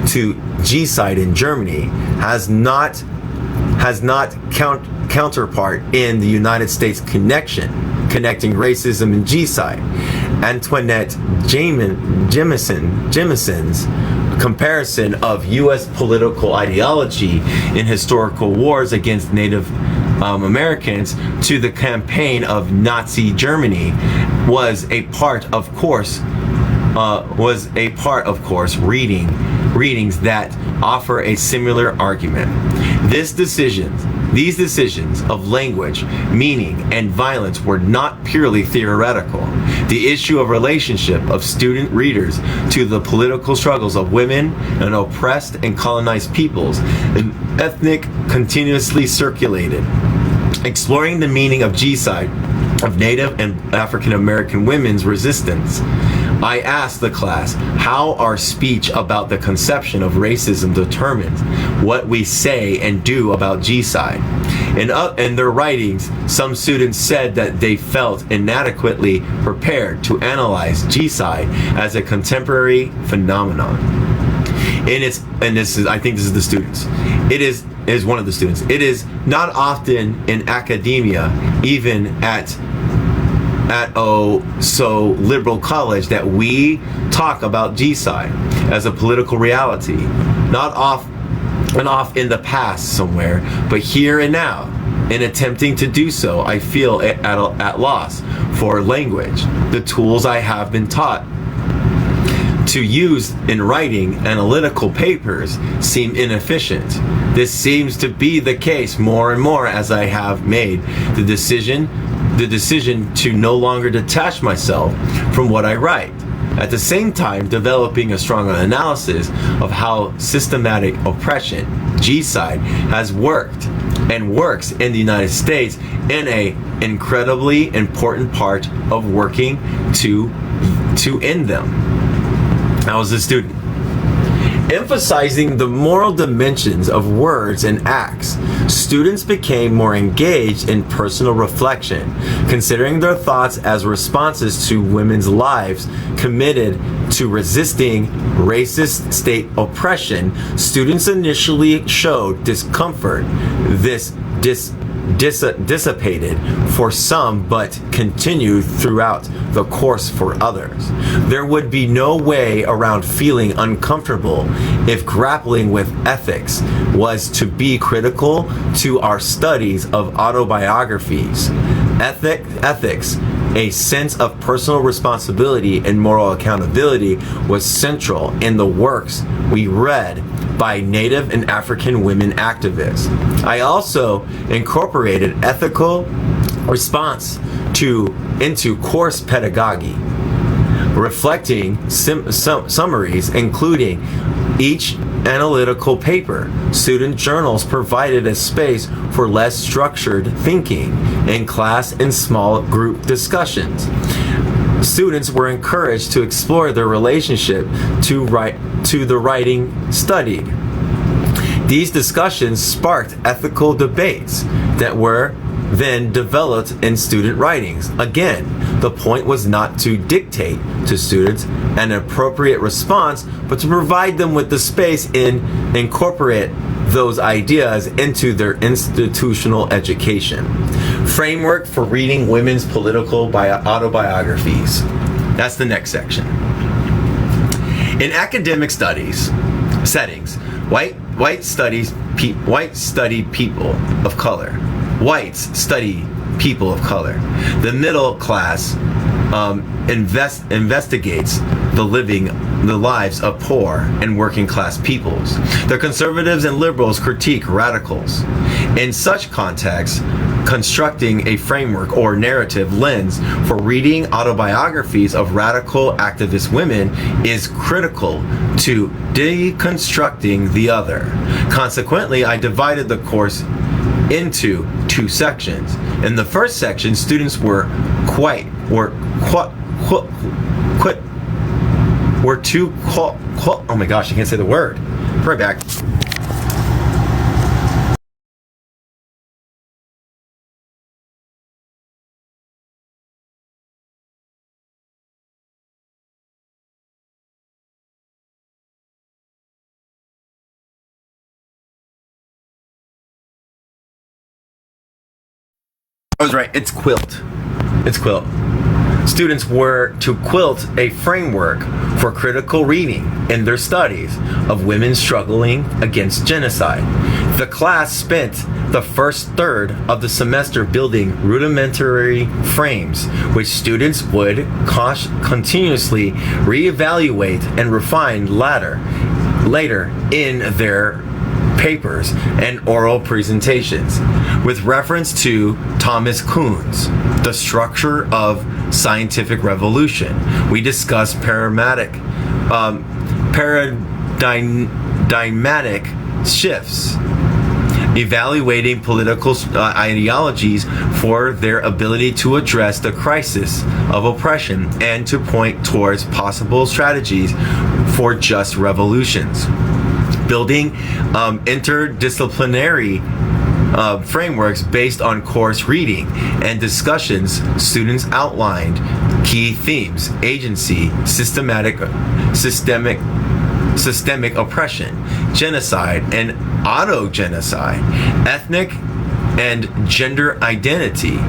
to G-side in Germany has not counterpart in the United States connecting racism and G-side. Antoinette Jameson's comparison of U.S. political ideology in historical wars against Native Americans to the campaign of Nazi Germany was a part of course readings that offer a similar argument. These decisions of language, meaning, and violence were not purely theoretical. The issue of relationship of student readers to the political struggles of women and oppressed and colonized peoples and ethnic continuously circulated. Exploring the meaning of G-side of Native and African American women's resistance, I asked the class how our speech about the conception of racism determines what we say and do about G-side. In their writings, some students said that they felt inadequately prepared to analyze G-side as a contemporary phenomenon. I think this is the students. It is one of the students. It is not often in academia, even at so liberal college, that we talk about G-side as a political reality. Not off in the past somewhere, but here and now. In attempting to do so, I feel at loss for language, the tools I have been taught to use in writing analytical papers seem inefficient. This seems to be the case more and more as I have made the decision to no longer detach myself from what I write. At the same time, developing a stronger analysis of how systematic oppression, G-side, has worked and works in the United States in an incredibly important part of working to end them. I was a student. Emphasizing the moral dimensions of words and acts, students became more engaged in personal reflection, considering their thoughts as responses to women's lives committed to resisting racist state oppression. Students initially showed discomfort. This dissipated for some but continued throughout the course for others. There would be no way around feeling uncomfortable if grappling with ethics was to be critical to our studies of autobiographies. Ethics, a sense of personal responsibility and moral accountability, was central in the works we read by Native and African women activists. I also incorporated ethical response into course pedagogy, reflecting summaries including each analytical paper. Student journals provided a space for less structured thinking in class and small group discussions. Students were encouraged to explore their relationship to the writing studied. These discussions sparked ethical debates that were then developed in student writings. Again, the point was not to dictate to students an appropriate response, but to provide them with the space and incorporate those ideas into their institutional education. Framework for reading women's political autobiographies. That's the next section. In academic studies settings, whites study people of color. Whites study people of color. The middle class investigates the lives of poor and working class peoples. The conservatives and liberals critique radicals. In such contexts, constructing a framework or narrative lens for reading autobiographies of radical activist women is critical to deconstructing the other. Consequently, I divided the course into two sections. In the first section, students were oh my gosh, I can't say the word. Right back. I was right, it's quilt. It's quilt. Students were to quilt a framework for critical reading in their studies of women struggling against genocide. The class spent the first third of the semester building rudimentary frames, which students would continuously reevaluate and refine later later in their papers and oral presentations. With reference to Thomas Kuhn's The Structure of Scientific Revolution, we discuss paradigmatic shifts, evaluating political ideologies for their ability to address the crisis of oppression and to point towards possible strategies for just revolutions. Building interdisciplinary frameworks based on course reading and discussions, students outlined key themes: agency, systemic oppression, genocide and autogenocide, ethnic and gender identity,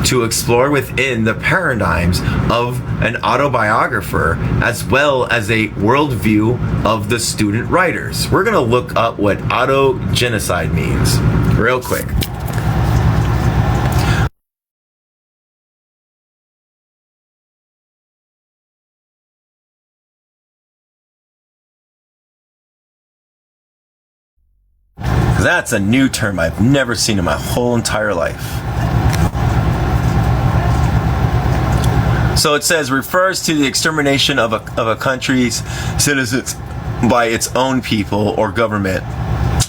to explore within the paradigms of an autobiographer as well as a worldview of the student writers. We're going to look up what autogenocide means real quick. That's a new term I've never seen in my whole entire life. So it says, refers to the extermination of a country's citizens by its own people or government.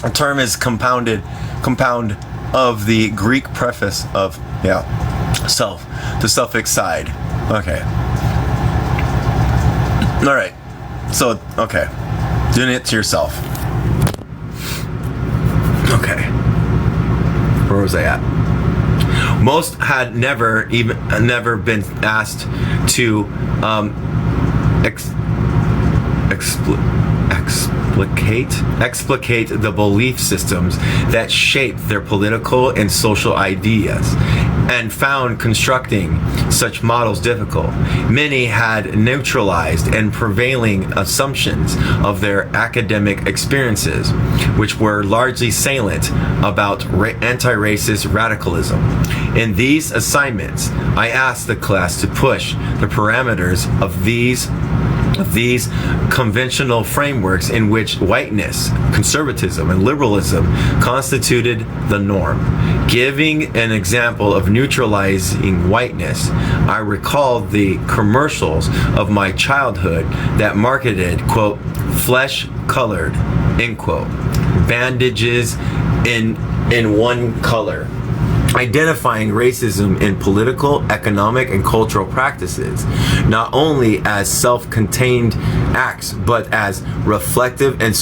The term is compound of the Greek preface of self, the suffix side. Okay. All right. So doing it to yourself. Okay. Where was I at? Most had never been asked to explicate the belief systems that shape their political and social ideas, and found constructing such models difficult. Many had neutralized and prevailing assumptions of their academic experiences, which were largely silent about anti-racist radicalism. In these assignments, I asked the class to push the parameters of these conventional frameworks in which whiteness, conservatism, and liberalism constituted the norm. Giving an example of neutralizing whiteness, I recalled the commercials of my childhood that marketed, quote, flesh-colored, end quote, bandages in one color, identifying racism in political, economic, and cultural practices, not only as self-contained acts, but as reflective and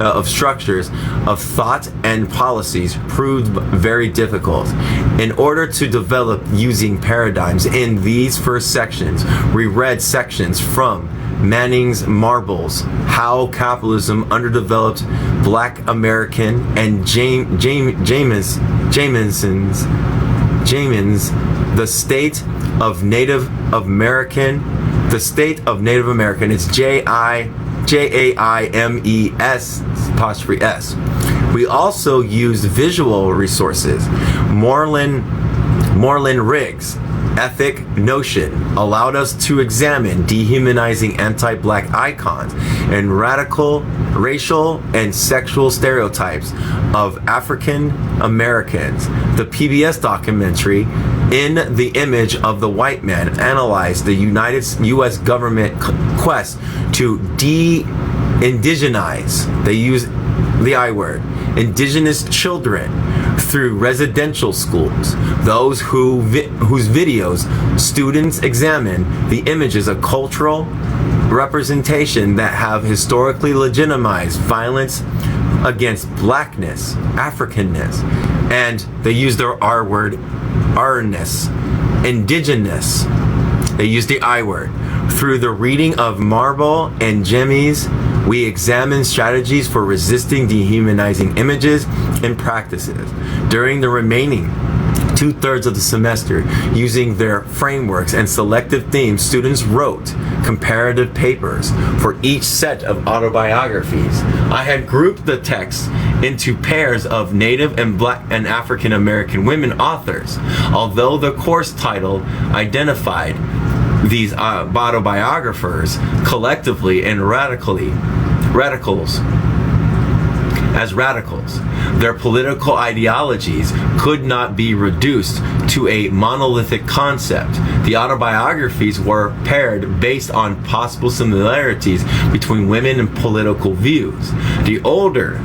of structures of thought and policies, proved very difficult. In order to develop using paradigms in these first sections, we read sections from Manning's Marbles, How Capitalism Underdeveloped Black American, and Jameson's The State of Native American. It's JAIMES'. We also used visual resources. Moreland Riggs' Ethic Notion allowed us to examine dehumanizing anti-black icons and radical racial and sexual stereotypes of African Americans. The PBS documentary, In the Image of the White Man, analyzed the U.S. government quest to de-indigenize, they use the I word, indigenous children through residential schools, those whose videos students examine the images of cultural representation that have historically legitimized violence against blackness, Africanness, and they use their R word, R-ness, indigenous, they use the I word. Through the reading of Marble and Jemmy's, we examine strategies for resisting dehumanizing images and practices. During the remaining 2/3 of the semester, using their frameworks and selective themes, students wrote comparative papers for each set of autobiographies. I had grouped the text into pairs of Native and Black and African American women authors. Although the course title identified these autobiographers collectively and radicals, as radicals. Their political ideologies could not be reduced to a monolithic concept. The autobiographies were paired based on possible similarities between women and political views. The order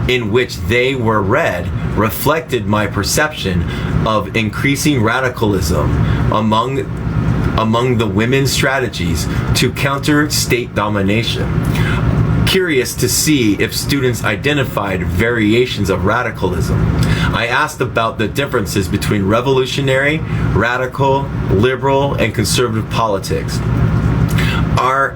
in which they were read reflected my perception of increasing radicalism among the women's strategies to counter state domination. Curious to see if students identified variations of radicalism, I asked about the differences between revolutionary, radical, liberal, and conservative politics. Our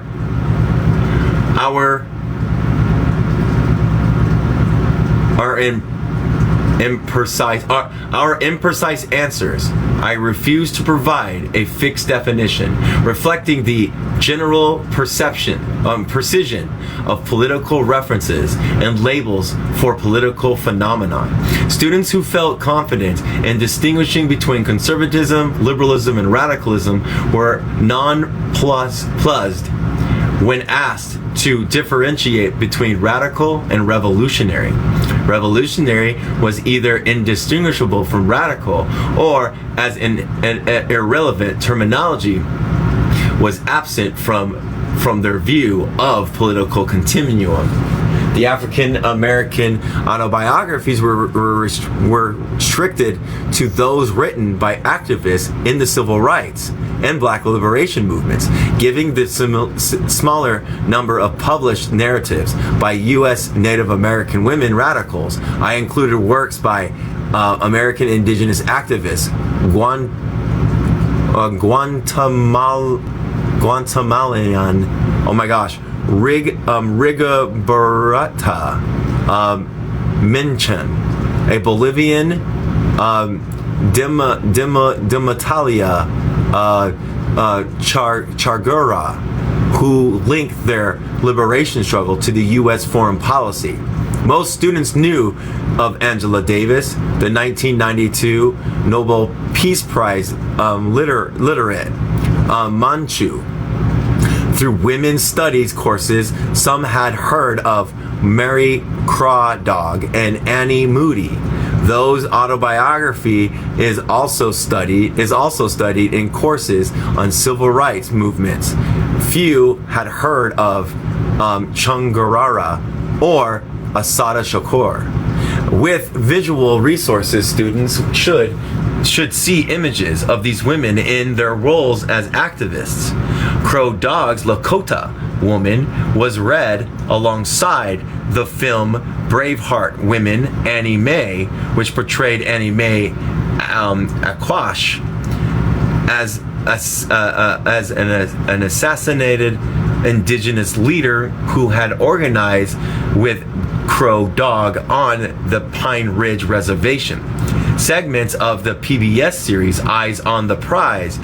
imprecise answers. I refuse to provide a fixed definition reflecting the general precision of political references and labels for political phenomena. Students who felt confident in distinguishing between conservatism, liberalism, and radicalism were nonplussed when asked to differentiate between radical and revolutionary. Revolutionary was either indistinguishable from radical, or, as an irrelevant terminology, was absent from their view of political continuum. The African American autobiographies were restricted to those written by activists in the civil rights and black liberation movements, giving the smaller number of published narratives by U.S. Native American women radicals. I included works by American indigenous activists, Guatemalayan, Rigoberta Menchen, a Bolivian, Dimatalia Chargura, who linked their liberation struggle to the U.S. foreign policy. Most students knew of Angela Davis, the 1992 Nobel Peace Prize literate Manchu. Through women's studies courses, some had heard of Mary Crawdog and Annie Moody. Those autobiography is also studied in courses on civil rights movements. Few had heard of Chungarara or Assata Shakur. With visual resources, students should see images of these women in their roles as activists. Crow Dog's Lakota Woman was read alongside the film Braveheart Women, Annie Mae, which portrayed Annie Mae Aquash as an assassinated indigenous leader who had organized with Crow Dog on the Pine Ridge Reservation. Segments of the PBS series Eyes on the Prize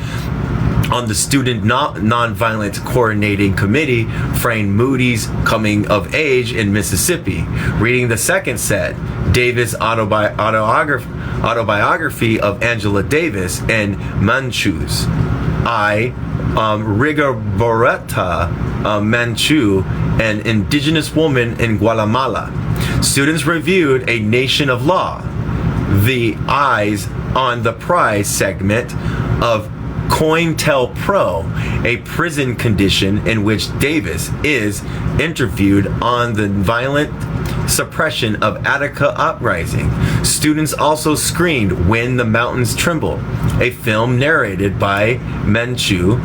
on the Student Nonviolent Coordinating Committee framed Moody's coming of age in Mississippi. Reading the second set, Davis' autobiography of Angela Davis and Manchus. Rigoberta Manchu, an indigenous woman in Guatemala. Students reviewed A Nation of Law, the Eyes on the Prize segment of COINTELPRO, a prison condition in which Davis is interviewed on the violent suppression of Attica uprising. Students also screened When the Mountains Tremble, a film narrated by Manchu,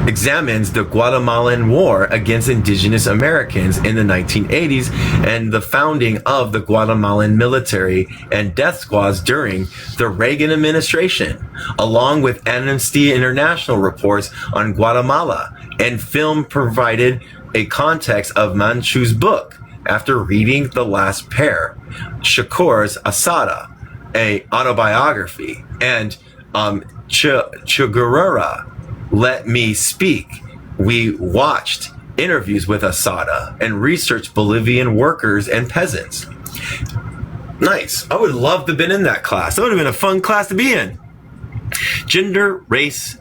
examines the Guatemalan War against indigenous Americans in the 1980s and the founding of the Guatemalan military and death squads during the Reagan administration, along with Amnesty International reports on Guatemala, and film provided a context of Manchu's book. After reading the last pair, Shakur's Assata, a autobiography, and Chugurura, Let Me Speak, we watched interviews with Assata and researched Bolivian workers and peasants. Nice. I would love to have been in that class. That would have been a fun class to be in. Gender, race,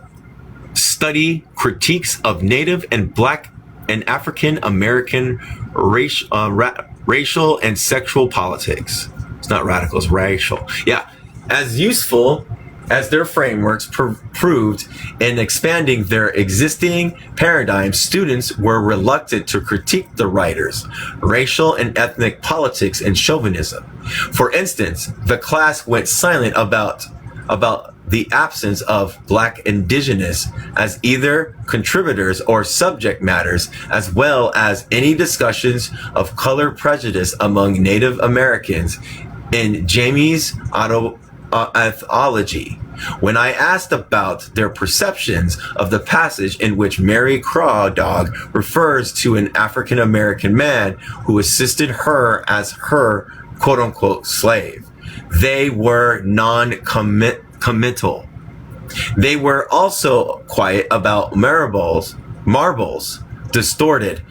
study, critiques of Native and Black African American racial and sexual politics. It's not radical, it's racial. Yeah, as useful as their frameworks proved in expanding their existing paradigms, students were reluctant to critique the writers' racial and ethnic politics and chauvinism. For instance, the class went silent about the absence of Black indigenous as either contributors or subject matters, as well as any discussions of color prejudice among Native Americans in Jamie's anthology. When I asked about their perceptions of the passage in which Mary Crawdog refers to an African American man who assisted her as her quote-unquote slave, they were non-committal. They were also quiet about Marble's distorted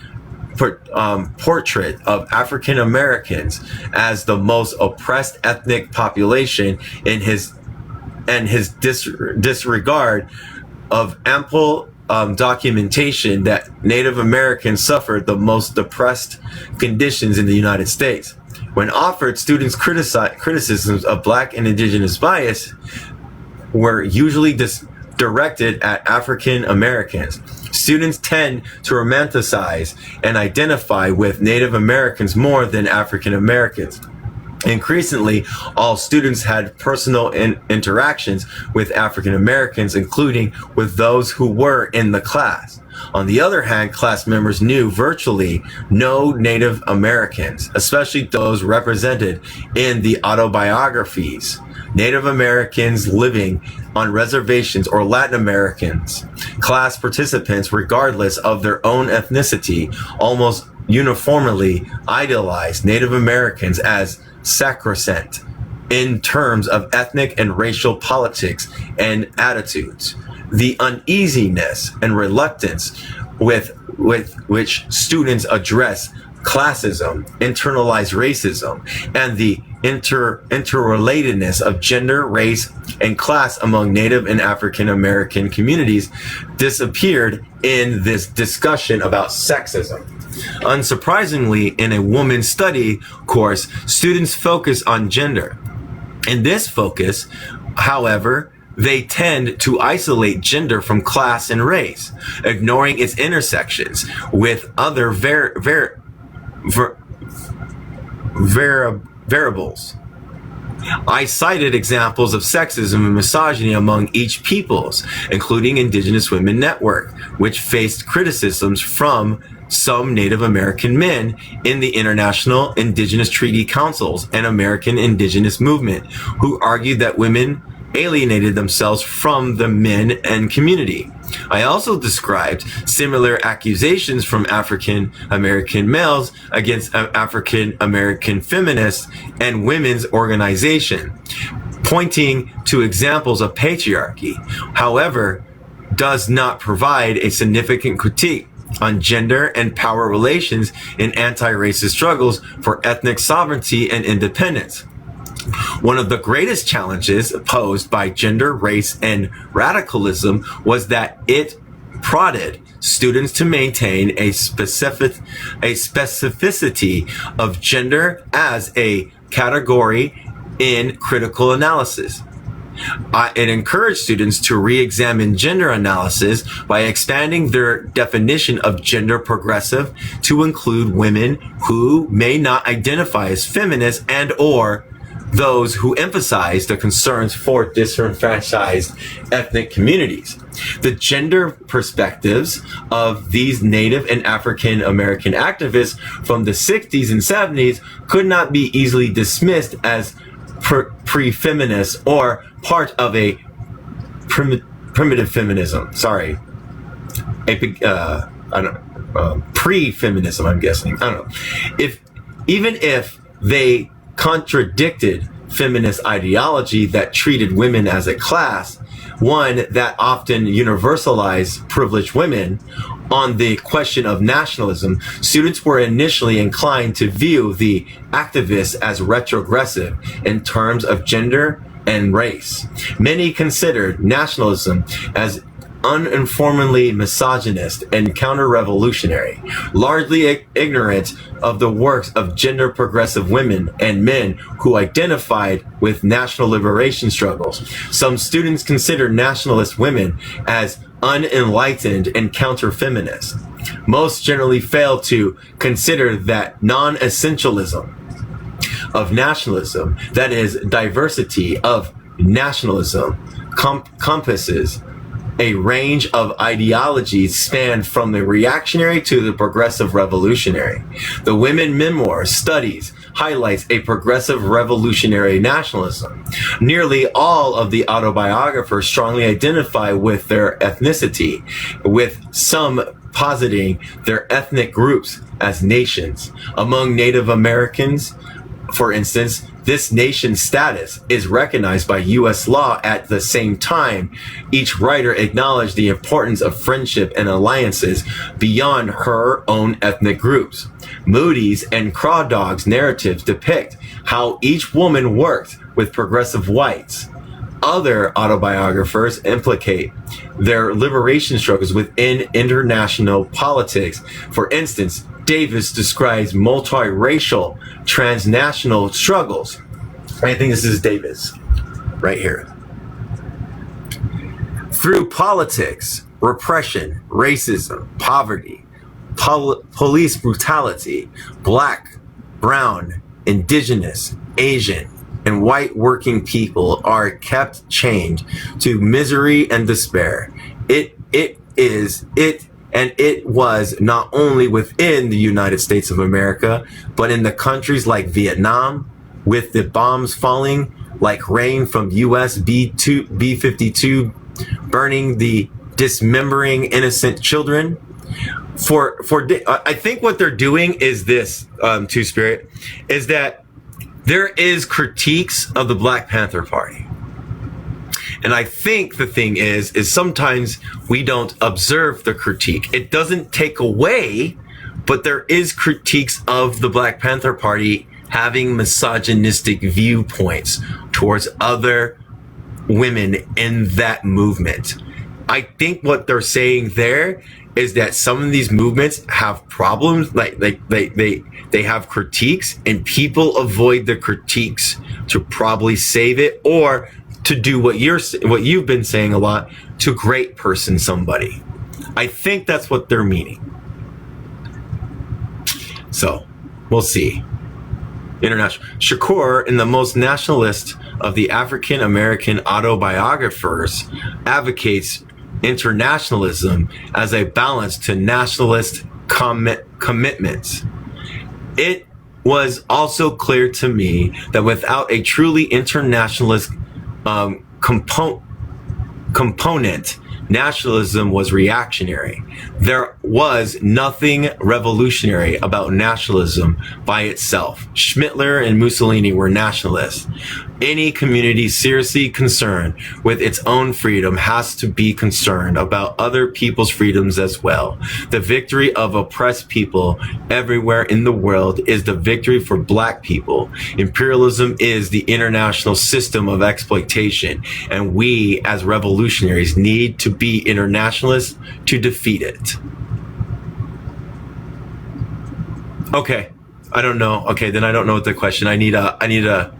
portrait of African Americans as the most oppressed ethnic population in his disregard of ample documentation that Native Americans suffered the most depressed conditions in the United States. When offered, students' criticisms of Black and Indigenous bias were usually directed at African Americans. Students tend to romanticize and identify with Native Americans more than African Americans. Increasingly, all students had personal interactions with African Americans, including with those who were in the class. On the other hand, class members knew virtually no Native Americans, especially those represented in the autobiographies. Native Americans living on reservations or Latin Americans, class participants, regardless of their own ethnicity, almost uniformly idealized Native Americans as sacrosanct in terms of ethnic and racial politics and attitudes. The uneasiness and reluctance with which students address classism, internalized racism, and the interrelatedness of gender, race, and class among Native and African American communities disappeared in this discussion about sexism. Unsurprisingly, in a women's study course, students focus on gender. In this focus, however, they tend to isolate gender from class and race, ignoring its intersections with other variables. I cited examples of sexism and misogyny among each peoples, including Indigenous Women Network, which faced criticisms from some Native American men in the International Indigenous Treaty Councils and American Indigenous Movement, who argued that women alienated themselves from the men and community. I also described similar accusations from African American males against African American feminists and women's organization, pointing to examples of patriarchy. However, does not provide a significant critique on gender and power relations in anti-racist struggles for ethnic sovereignty and independence. One of the greatest challenges posed by gender, race, and radicalism was that it prodded students to maintain a specificity of gender as a category in critical analysis. It encouraged students to re-examine gender analysis by expanding their definition of gender progressive to include women who may not identify as feminist and or those who emphasize the concerns for disenfranchised ethnic communities. The gender perspectives of these Native and African American activists from the 60s and 70s could not be easily dismissed as pre-feminist or part of a primitive feminism. Sorry. Pre-feminism, I'm guessing. I don't know. Even if they contradicted feminist ideology that treated women as a class, one that often universalized privileged women. On the question of nationalism, students were initially inclined to view the activists as retrogressive in terms of gender and race. Many considered nationalism as uninformedly misogynist and counter-revolutionary, largely ignorant of the works of gender progressive women and men who identified with national liberation struggles. Some students consider nationalist women as unenlightened and counter-feminist. Most generally fail to consider that non-essentialism of nationalism, that is, diversity of nationalism, compasses a range of ideologies span from the reactionary to the progressive revolutionary. The Women Memoir studies highlights a progressive revolutionary nationalism. Nearly all of the autobiographers strongly identify with their ethnicity, with some positing their ethnic groups as nations. Among Native Americans, for instance, this nation's status is recognized by U.S. law. At the same time, each writer acknowledged the importance of friendship and alliances beyond her own ethnic groups. Moody's and Crawdad's narratives depict how each woman worked with progressive whites. Other autobiographers implicate their liberation struggles within international politics. For instance, Davis describes multiracial transnational struggles. I think this is Davis right here. Through politics, repression, racism, poverty, police brutality, black, brown, indigenous, Asian, and white working people are kept chained to misery and despair. It was not only within the United States of America, but in the countries like Vietnam, with the bombs falling like rain from US B-52, burning the dismembering innocent children. I think what they're doing is this, Two Spirit, is that there is critiques of the Black Panther Party. And I think the thing is sometimes we don't observe the critique. It doesn't take away, but there is critiques of the Black Panther Party having misogynistic viewpoints towards other women in that movement. I think what they're saying there is that some of these movements have problems, like they have critiques, and people avoid the critiques to probably save it, or to do what you've been saying a lot, to great person somebody. I think that's what they're meaning. So we'll see. International. Shakur, in the most nationalist of the African American autobiographers, advocates internationalism as a balance to nationalist commitments. It was also clear to me that without a truly internationalist component, nationalism was reactionary. There was nothing revolutionary about nationalism by itself. Schmittler and Mussolini were nationalists. Any community seriously concerned with its own freedom has to be concerned about other people's freedoms as well. The victory of oppressed people everywhere in the world is the victory for Black people. Imperialism is the international system of exploitation, and we as revolutionaries need to be internationalists to defeat it. Okay, I don't know. Okay, then I don't know what the question. I need a.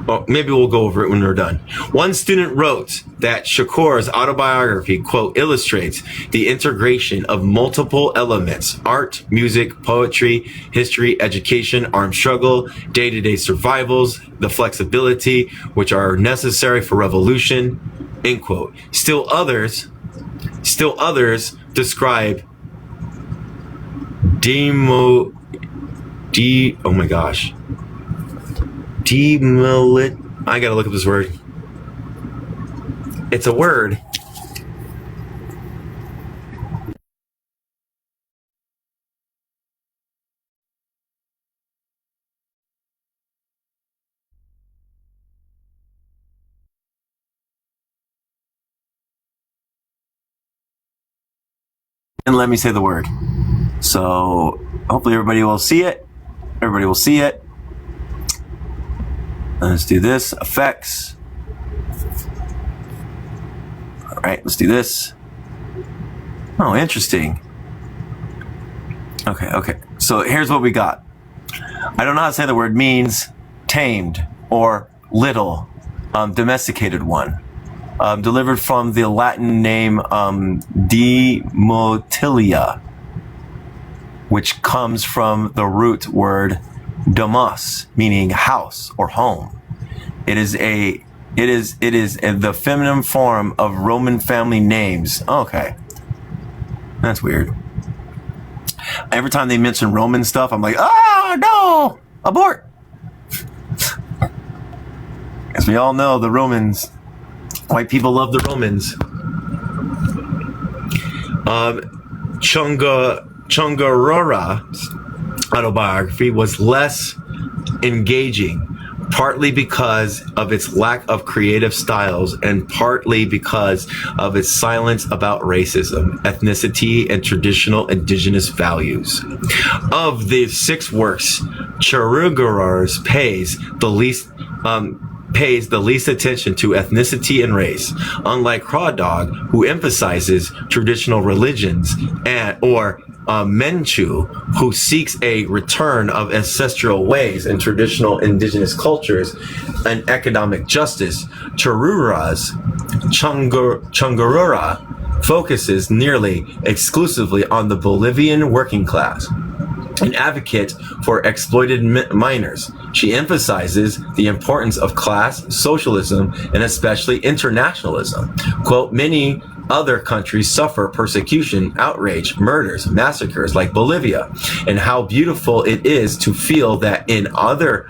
Well, maybe we'll go over it when we're done. One student wrote that Shakur's autobiography, quote, illustrates the integration of multiple elements: art, music, poetry, history, education, armed struggle, day-to-day survivals, the flexibility which are necessary for revolution, end quote. Still others describe I gotta look up this word. It's a word. And let me say the word. So hopefully everybody will see it. Everybody will see it. Let's do this. Effects. All right, let's do this. Oh, interesting. Okay. So here's what we got. I don't know how to say the word. Means tamed or little, domesticated one. Delivered from the Latin name Demotilia, which comes from the root word domus, meaning house or home. It is the feminine form of Roman family names. Okay, that's weird. Every time they mention Roman stuff, I'm like, oh no, abort. As we all know, the Romans, white people love the Romans. Chungarora's autobiography was less engaging, partly because of its lack of creative styles and partly because of its silence about racism, ethnicity, and traditional indigenous values. Of the 6 works, Chungarora's pays the least attention to ethnicity and race, unlike Crawdad, who emphasizes traditional religions, or Menchu, who seeks a return of ancestral ways and traditional indigenous cultures and economic justice. Chungarora focuses nearly exclusively on the Bolivian working class, an advocate for exploited minors. She emphasizes the importance of class, socialism, and especially internationalism. Quote, many other countries suffer persecution, outrage, murders, massacres like Bolivia, and how beautiful it is to feel that in other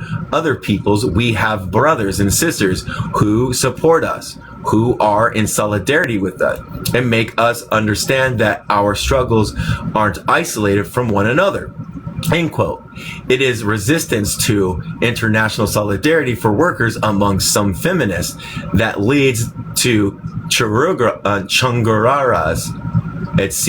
peoples we have brothers and sisters who support us, who are in solidarity with us, and make us understand that our struggles aren't isolated from one another. End quote. It is resistance to international solidarity for workers among some feminists that leads to Chungarora's, it's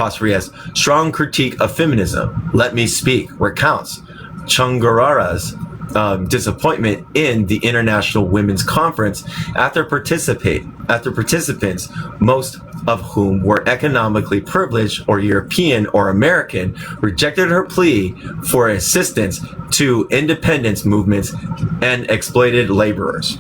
CHUNGARA strong critique of feminism. Let Me Speak recounts Chungarora's disappointment in the International Women's Conference after participants, most of whom were economically privileged or European or American, rejected her plea for assistance to independence movements and exploited laborers.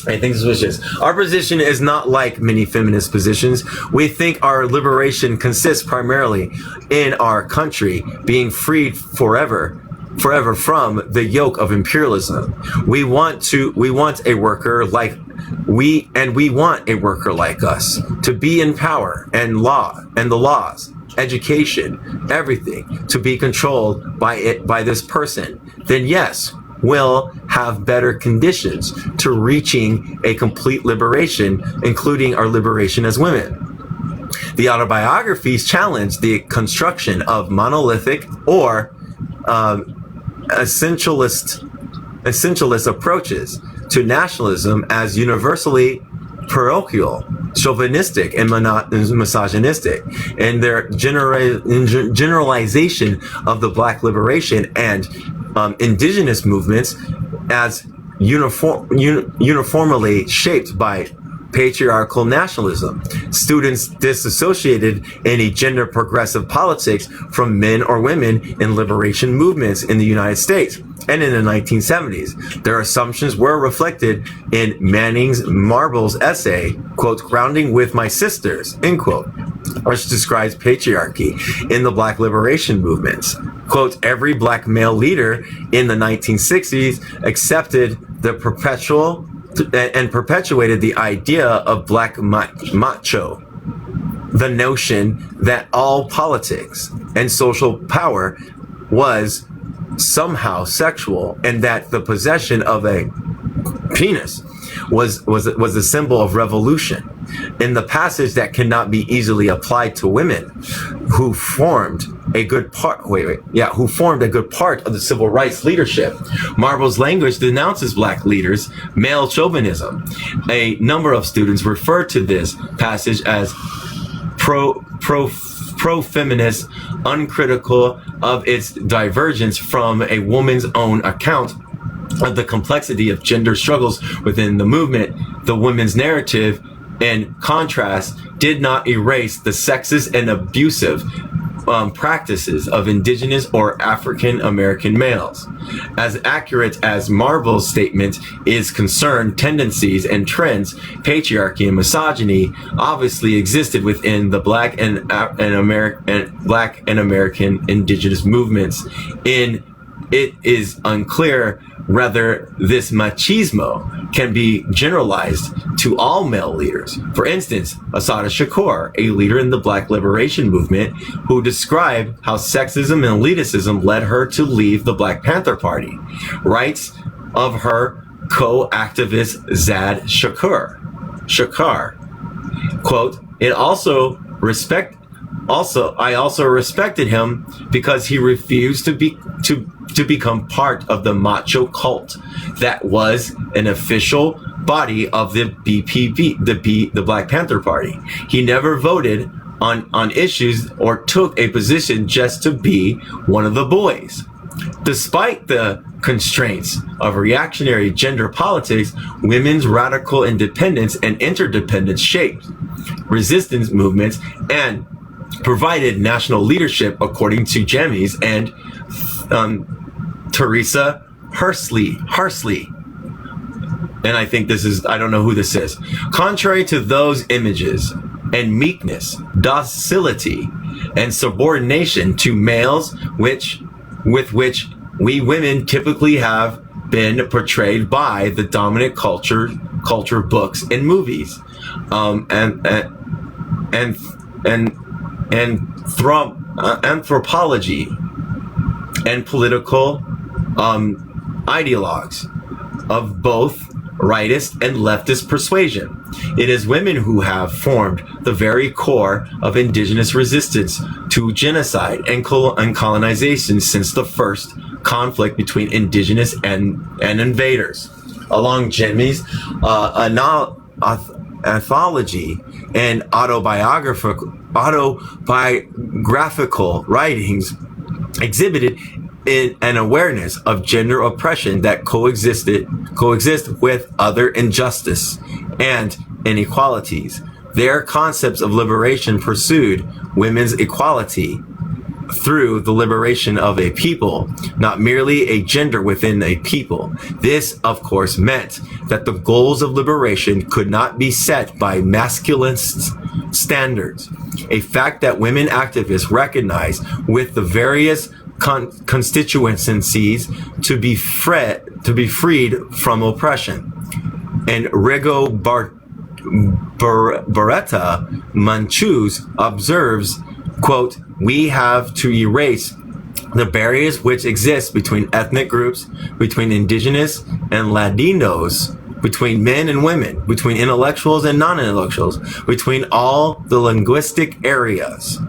I think this was just, our position is not like many feminist positions. We think our liberation consists primarily in our country being freed forever from the yoke of imperialism. We want a worker like us to be in power and the laws, education, everything to be controlled by this person. Then yes, we'll have better conditions to reaching a complete liberation, including our liberation as women. The autobiographies challenge the construction of monolithic or essentialist approaches to nationalism as universally parochial, chauvinistic, and misogynistic, and their generalization of the Black liberation and indigenous movements as uniformly shaped by patriarchal nationalism. Students disassociated any gender progressive politics from men or women in liberation movements in the United States and in the 1970s. Their assumptions were reflected in Manning Marble's essay, quote, Grounding with My Sisters, end quote, which describes patriarchy in the Black liberation movements. Quote, every Black male leader in the 1960s accepted the perpetuated the idea of Black macho, the notion that all politics and social power was somehow sexual, and that the possession of a penis was a symbol of revolution. In the passage that cannot be easily applied to women who formed a good part of the civil rights leadership, Marble's language denounces Black leaders' male chauvinism. A number of students refer to this passage as pro-feminist, uncritical of its divergence from a woman's own account of the complexity of gender struggles within the movement. The women's narrative in contrast, did not erase the sexist and abusive practices of indigenous or African American males. As accurate as Marvel's statement is concerned, tendencies and trends, patriarchy and misogyny obviously existed within the Black and American indigenous movements. It is unclear whether this machismo can be generalized to all male leaders. For instance, Assata Shakur, a leader in the Black Liberation Movement, who described how sexism and elitism led her to leave the Black Panther Party, writes of her co-activist Zad Shakur, quote, I also respected him because he refused to become part of the macho cult that was an official body of the BPP, the Black Panther Party. He never voted on issues or took a position just to be one of the boys. Despite the constraints of reactionary gender politics, women's radical independence and interdependence shaped resistance movements and provided national leadership, according to James and Teresa Harsley. And I think I don't know who this is. Contrary to those images and meekness, docility, and subordination to males with which we women typically have been portrayed by the dominant culture books and movies, anthropology and political ideologues of both rightist and leftist persuasion. It is women who have formed the very core of indigenous resistance to genocide and colonization since the first conflict between indigenous and invaders. Along Jemmy's anthology and autobiographical writings exhibited an awareness of gender oppression that coexist with other injustice and inequalities. Their concepts of liberation pursued women's equality through the liberation of a people, not merely a gender within a people. This, of course, meant that the goals of liberation could not be set by masculine standards, a fact that women activists recognize with the various constituencies to be freed from oppression. And Rigoberta Menchú observes, quote, we have to erase the barriers which exist between ethnic groups, between indigenous and Latinos, between men and women, between intellectuals and non-intellectuals, between all the linguistic areas,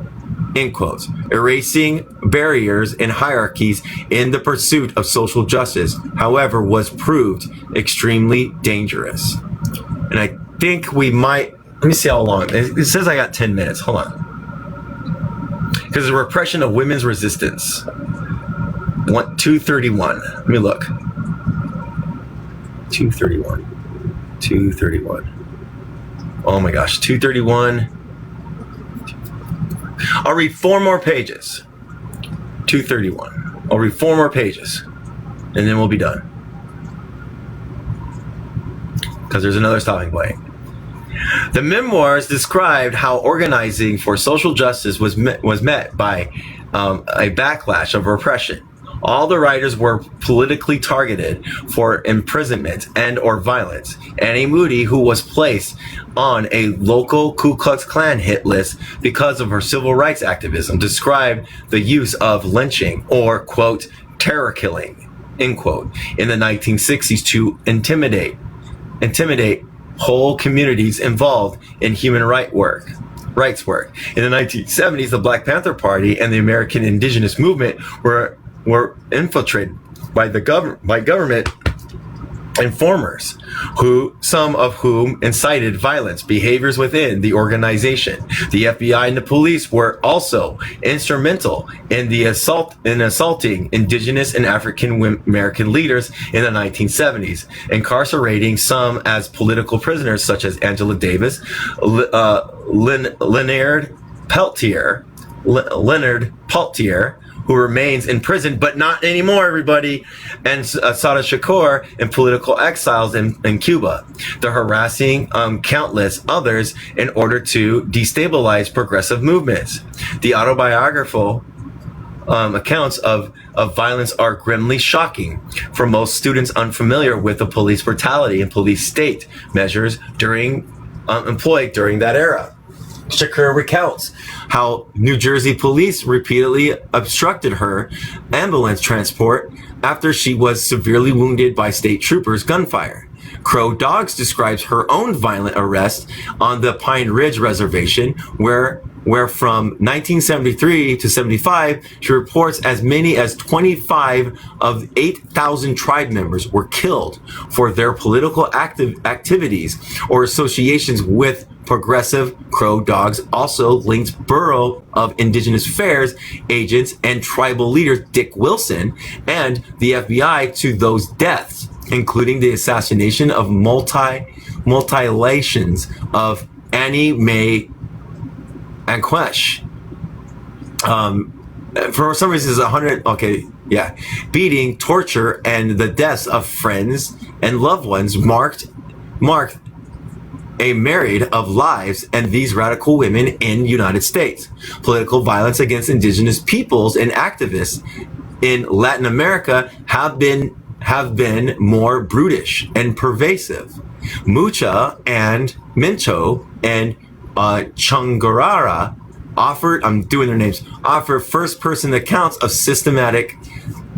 end quotes, erasing barriers and hierarchies in the pursuit of social justice, however, was proved extremely dangerous. And I think we might, let me see how long, it says I got 10 minutes, hold on. Because the repression of women's resistance, 231, let me look. 231. Oh my gosh, 231. I'll read 4 more pages. 231. I'll read 4 more pages, and then we'll be done. Because there's another stopping point. The memoirs described how organizing for social justice was met by a backlash of repression. All the writers were politically targeted for imprisonment and or violence. Annie Moody, who was placed on a local Ku Klux Klan hit list because of her civil rights activism, described the use of lynching or, quote, terror killing, end quote, in the 1960s to intimidate whole communities involved in human rights work. In the 1970s, the Black Panther Party and the American Indigenous Movement were infiltrated by government informers, some of whom incited violence behaviors within the organization. The FBI and the police were also instrumental in assaulting indigenous and African American leaders in the 1970s, incarcerating some as political prisoners, such as Angela Davis, Leonard Peltier, who remains in prison, but not anymore, everybody, and Assata Shakur in political exiles in Cuba. They're harassing countless others in order to destabilize progressive movements. The autobiographical accounts of violence are grimly shocking for most students unfamiliar with the police brutality and police state measures employed during that era. Shakur recounts how New Jersey police repeatedly obstructed her ambulance transport after she was severely wounded by state troopers' gunfire. Crow Dogs describes her own violent arrest on the Pine Ridge Reservation, where from 1973 to 75, she reports as many as 25 of 8,000 tribe members were killed for their political activities or associations with progressive. Crow Dogs also linked Bureau of Indigenous Affairs agents and tribal leader Dick Wilson and the FBI to those deaths, including the assassination of mutilations of Annie Mae Anquesh. For some reason, it's 100. Okay, yeah, beating, torture, and the deaths of friends and loved ones marked a myriad of lives and these radical women in United States. Political violence against indigenous peoples and activists in Latin America have been more brutish and pervasive. Mucha and Minto and Chungarara offer first-person accounts of systematic,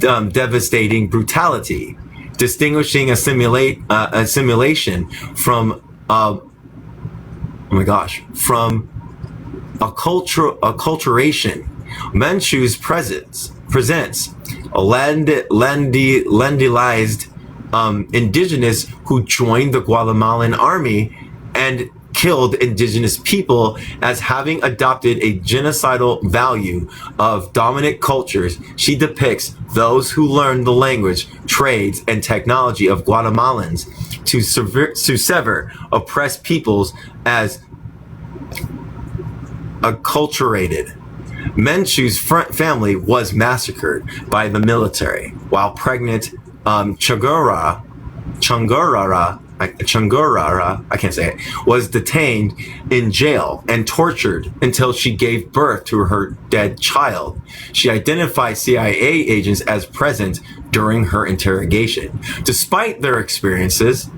devastating brutality, distinguishing assimilation from from acculturation. Manchu's presence presents a landilized indigenous who joined the Guatemalan army and killed indigenous people as having adopted a genocidal value of dominant cultures. She depicts those who learned the language, trades, and technology of Guatemalans to sever oppressed peoples as acculturated. Menchu's family was massacred by the military, while pregnant Chungurara, I can't say it, was detained in jail and tortured until she gave birth to her dead child. She identified CIA agents as present during her interrogation. Despite their experiences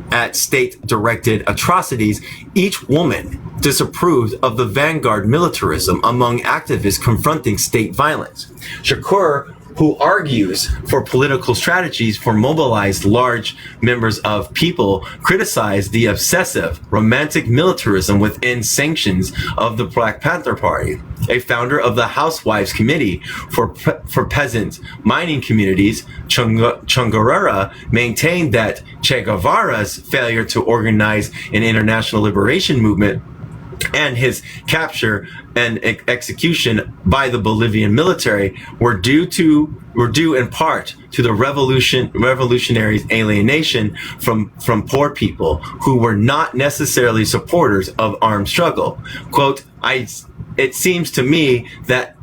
at state-directed atrocities, each woman disapproved of the vanguard militarism among activists confronting state violence. Shakur, who argues for political strategies for mobilized large members of people, criticized the obsessive, romantic militarism within sanctions of the Black Panther Party. A founder of the Housewives Committee for Peasant Mining Communities, Chungarara, maintained that Che Guevara's failure to organize an international liberation movement and his capture and execution by the Bolivian military were due in part to the revolutionaries' alienation from poor people who were not necessarily supporters of armed struggle. Quote, it seems to me that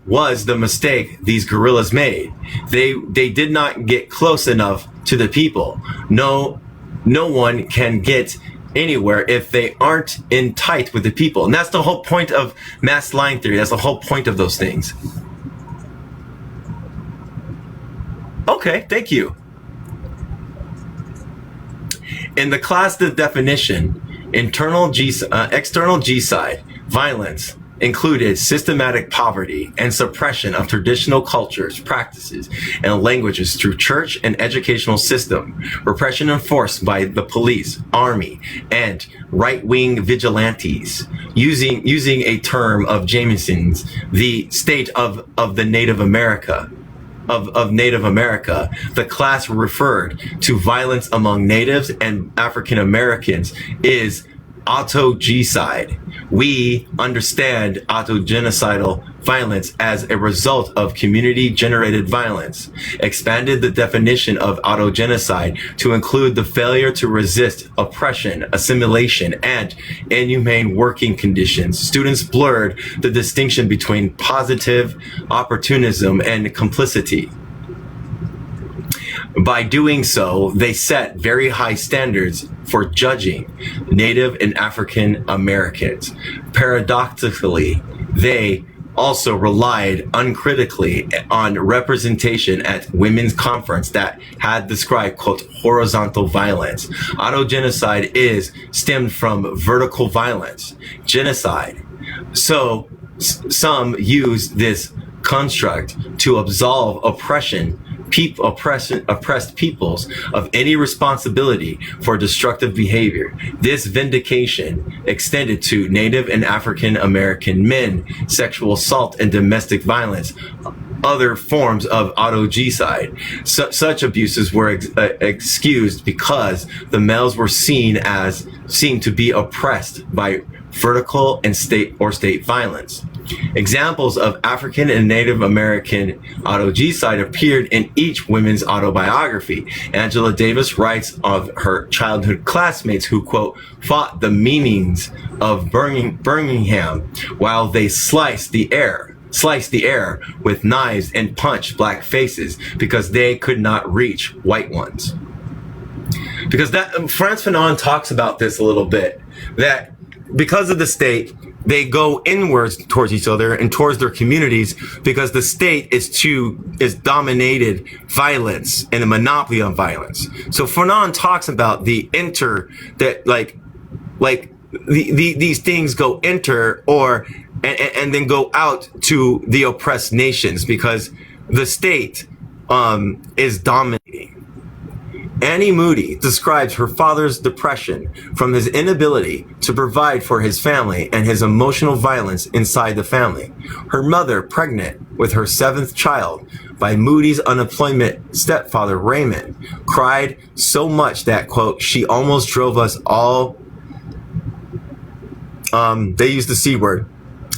was the mistake these guerrillas made. They did not get close enough to the people. No one can get anywhere if they aren't in tight with the people. And that's the whole point of mass line theory. That's the whole point of those things. Okay, thank you. In the class definition, external G-side violence included systematic poverty and suppression of traditional cultures, practices, and languages through church and educational system, repression enforced by the police, army, and right-wing vigilantes. Using a term of Jameson's, the state of the Native America, of Native America, the class referred to violence among natives and African Americans is autogecide. We understand autogenocidal violence as a result of community-generated violence, expanded the definition of autogenocide to include the failure to resist oppression, assimilation, and inhumane working conditions. Students blurred the distinction between positive opportunism and complicity. By doing so, they set very high standards for judging Native and African Americans. Paradoxically, they also relied uncritically on representation at women's conference that had described, quote, horizontal violence. Autogenocide is stemmed from vertical violence, genocide. So some use this construct to absolve oppressed peoples of any responsibility for destructive behavior. This vindication extended to Native and African American men, sexual assault and domestic violence, other forms of autogecide. Such abuses were excused because the males were seen to be oppressed by vertical and state violence. Examples of African and Native American autogecide appeared in each woman's autobiography. Angela Davis writes of her childhood classmates who, quote, fought the meanings of Birmingham while they sliced the air with knives and punched black faces because they could not reach white ones. Because that Frantz Fanon talks about this a little bit, that because of the state, they go inwards towards each other and towards their communities because the state is dominated violence and a monopoly on violence. So Fanon talks about these things go enter and then go out to the oppressed nations because the state is dominating. Annie Moody describes her father's depression from his inability to provide for his family and his emotional violence inside the family. Her mother, pregnant with her seventh child by Moody's unemployment stepfather, Raymond, cried so much that, quote, she almost drove us all, they used the C word,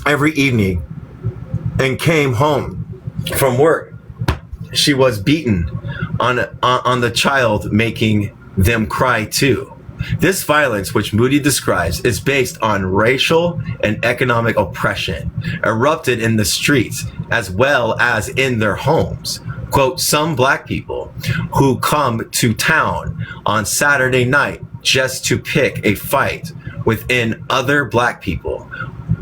every evening and came home from work. She was beaten on the child, making them cry too. This violence, which Moody describes, is based on racial and economic oppression, erupted in the streets as well as in their homes. Quote, some black people who come to town on Saturday night just to pick a fight within other black people.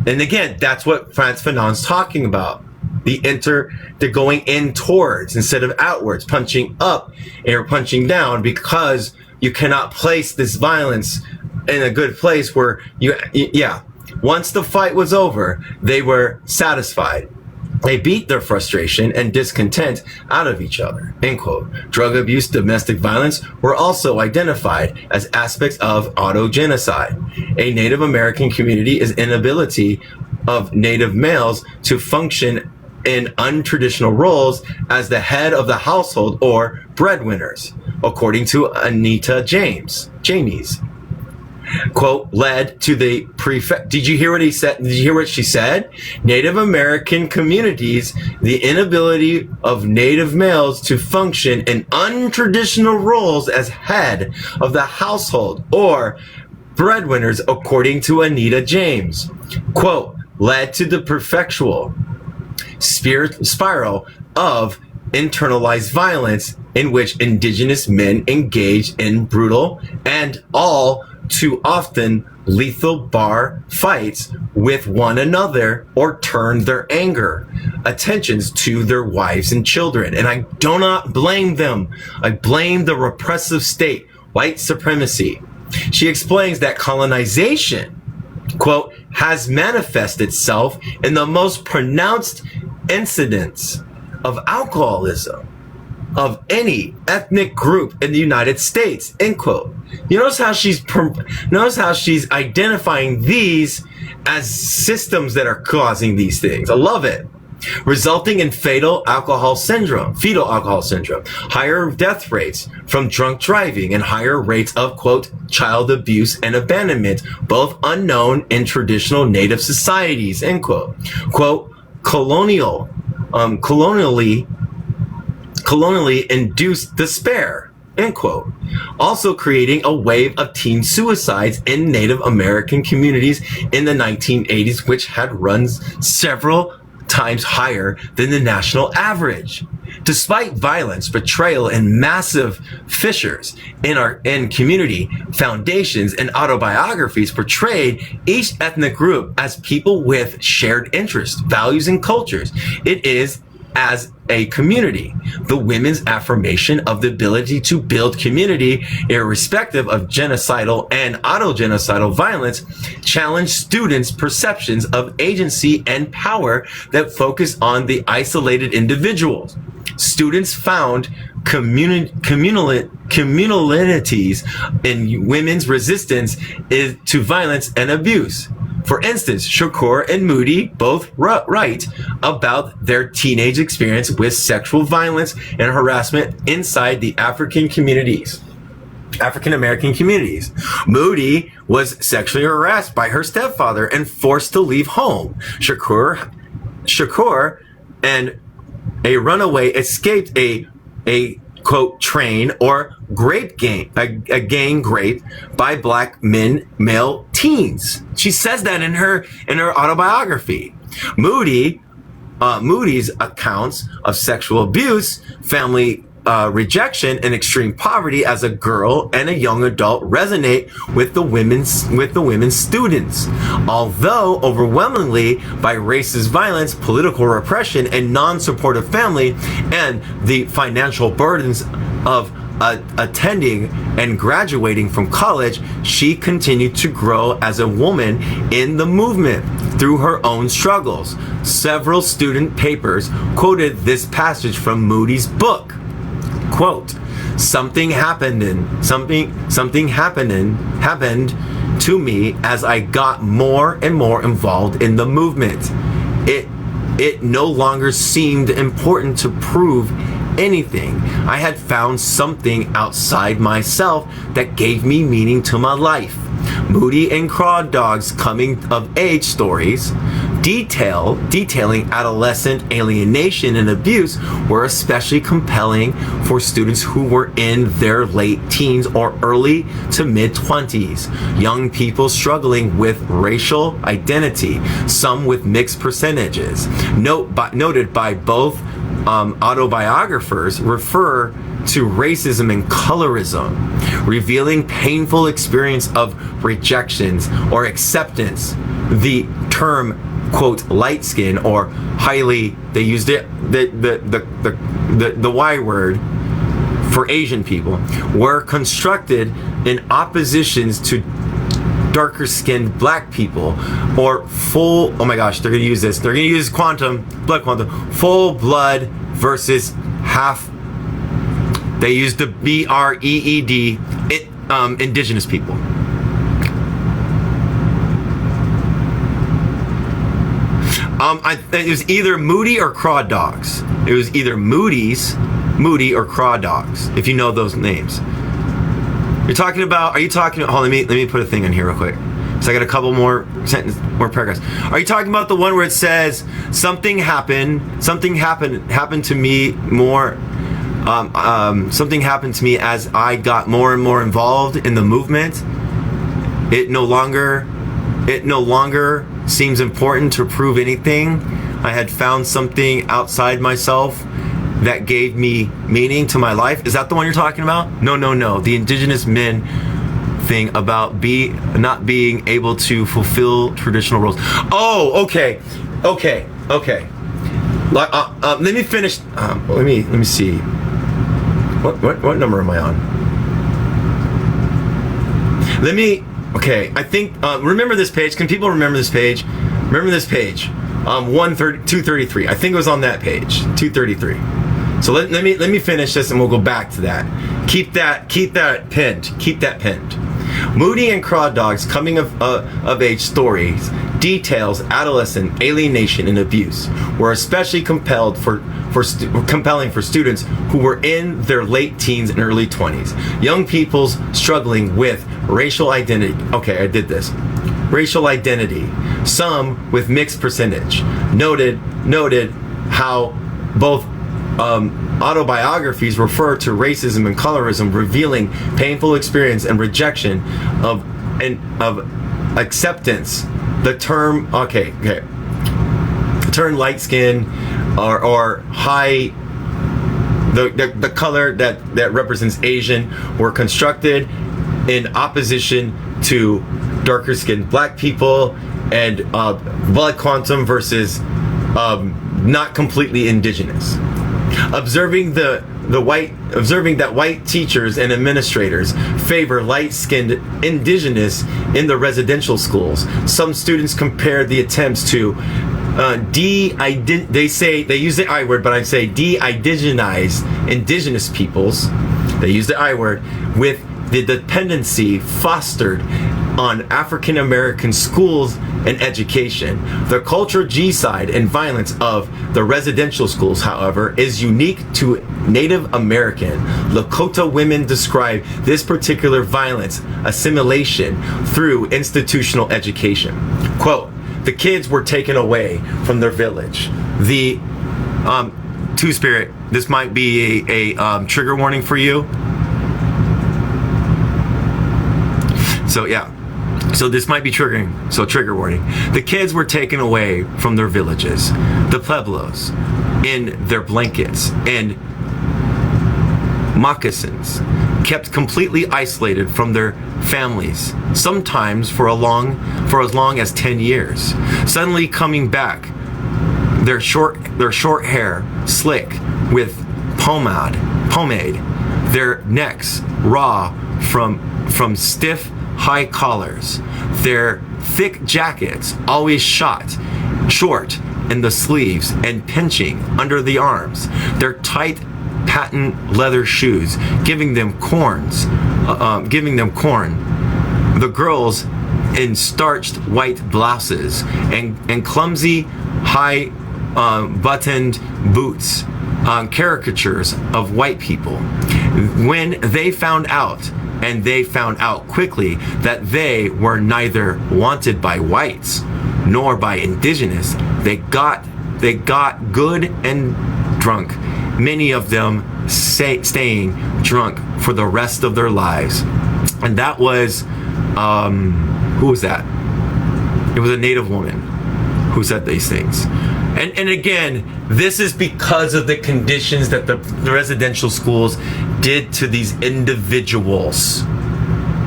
And again, that's what Frantz Fanon's talking about. They're going in towards instead of outwards, punching up or punching down, because you cannot place this violence in a good place where once the fight was over, they were satisfied. They beat their frustration and discontent out of each other, end quote. Drug abuse, domestic violence were also identified as aspects of autogenocide. A Native American community is inability of Native males to function in untraditional roles as the head of the household or breadwinners, according to Anita James. Quote, led to the Did you hear what he said? Did you hear what she said? Native American communities, the inability of Native males to function in untraditional roles as head of the household or breadwinners, according to Anita James. Quote, led to the perpetual spiral of internalized violence in which indigenous men engage in brutal and all too often lethal bar fights with one another or turn their anger attentions to their wives and children. And I do not blame them. I blame the repressive state, white supremacy. She explains that colonization, quote, has manifested itself in the most pronounced incidents of alcoholism of any ethnic group in the United States, end quote. You notice how she's identifying these as systems that are causing these things. I love it. resulting in fetal alcohol syndrome, higher death rates from drunk driving, and higher rates of, quote, child abuse and abandonment, both unknown in traditional native societies, end quote. Quote, colonially induced despair, end quote. Also creating a wave of teen suicides in Native American communities in the 1980s, which had run several times higher than the national average. Despite violence, betrayal, and massive fissures in community foundations and autobiographies portrayed each ethnic group as people with shared interests, values, and cultures. It is as a community. The women's affirmation of the ability to build community, irrespective of genocidal and autogenocidal violence, challenged students' perceptions of agency and power that focus on the isolated individuals. Students found communalities in women's resistance to violence and abuse. For instance, Shakur and Moody both write about their teenage experience with sexual violence and harassment inside the African American communities. Moody was sexually harassed by her stepfather and forced to leave home. Shakur and a runaway escaped a quote, train or grape gang, a gang rape by black male teens. She says that in her autobiography. Moody's accounts of sexual abuse, family rejection, and extreme poverty as a girl and a young adult resonate with the women's students. Although overwhelmingly by racist violence, political repression, and non-supportive family, and the financial burdens of attending and graduating from college, she continued to grow as a woman in the movement through her own struggles. Several student papers quoted this passage from Moody's book. Quote, something happened to me as I got more and more involved in the movement. It no longer seemed important to prove anything. I had found something outside myself that gave me meaning to my life. Moody and Craw Dog's coming of age stories detailing adolescent alienation and abuse were especially compelling for students who were in their late teens or early to mid-20s. Young people struggling with racial identity, some with mixed percentages. Noted by both autobiographers refer to racism and colorism, revealing painful experience of rejections or acceptance. The term, quote, light skin or highly, they used it, the Y word for Asian people, were constructed in oppositions to darker skinned black people or full, oh my gosh, they're gonna use blood quantum, full blood versus half. They used the BREED, indigenous people. It was either Moody or Craw Dogs. It was either Moody or Craw Dogs, if you know those names. Are you talking about, hold on, let me put a thing in here real quick. So I got a couple more paragraphs. Are you talking about the one where it says, something happened to me more, something happened to me as I got more and more involved in the movement. It no longer seems important to prove anything. I had found something outside myself that gave me meaning to my life. Is that the one you're talking about? No. The indigenous men thing about not being able to fulfill traditional roles. Oh, okay. Let me finish. Let me see. What number am I on? Okay, I think, remember this page? Can people remember this page? Remember this page? 233. I think it was on that page, 233. So let me finish this and we'll go back to that. Keep that pinned. Moody and Craw Dog's coming of age stories details adolescent alienation and abuse were especially compelling for students who were in their late teens and early 20s. Young people's struggling with racial identity. Okay, I did this. Racial identity. Some with mixed percentage. Noted how both autobiographies refer to racism and colorism, revealing painful experience and rejection of acceptance. The term the term light skin or high, the color that represents Asian were constructed in opposition to darker skinned black people, and blood quantum versus not completely indigenous. Observing that white teachers and administrators favor light-skinned indigenous in the residential schools. Some students compared the attempts to they use the I word, but I say de-indigenize indigenous peoples. They use the I word with the dependency fostered on African American schools and education. The culture genocide and violence of the residential schools, however, is unique to Native American. Lakota women describe this particular violence, assimilation through institutional education. Quote, the kids were taken away from their village. The Two-Spirit, this might be a trigger warning for you. So yeah. So this might be triggering, so trigger warning. The kids were taken away from their villages, the pueblos, in their blankets and moccasins, kept completely isolated from their families, sometimes for as long as 10 years. Suddenly coming back, their short hair slick with pomade, their necks raw from stiff high collars, their thick jackets always short in the sleeves and pinching under the arms, their tight patent leather shoes giving them corn. The girls in starched white blouses and clumsy high buttoned boots, caricatures of white people. When they found out, and they found out quickly, that they were neither wanted by whites nor by indigenous, they got good and drunk, many of them staying drunk for the rest of their lives. And that was who was that? It was a Native woman who said these things. And again, this is because of the conditions that the residential schools did to these individuals.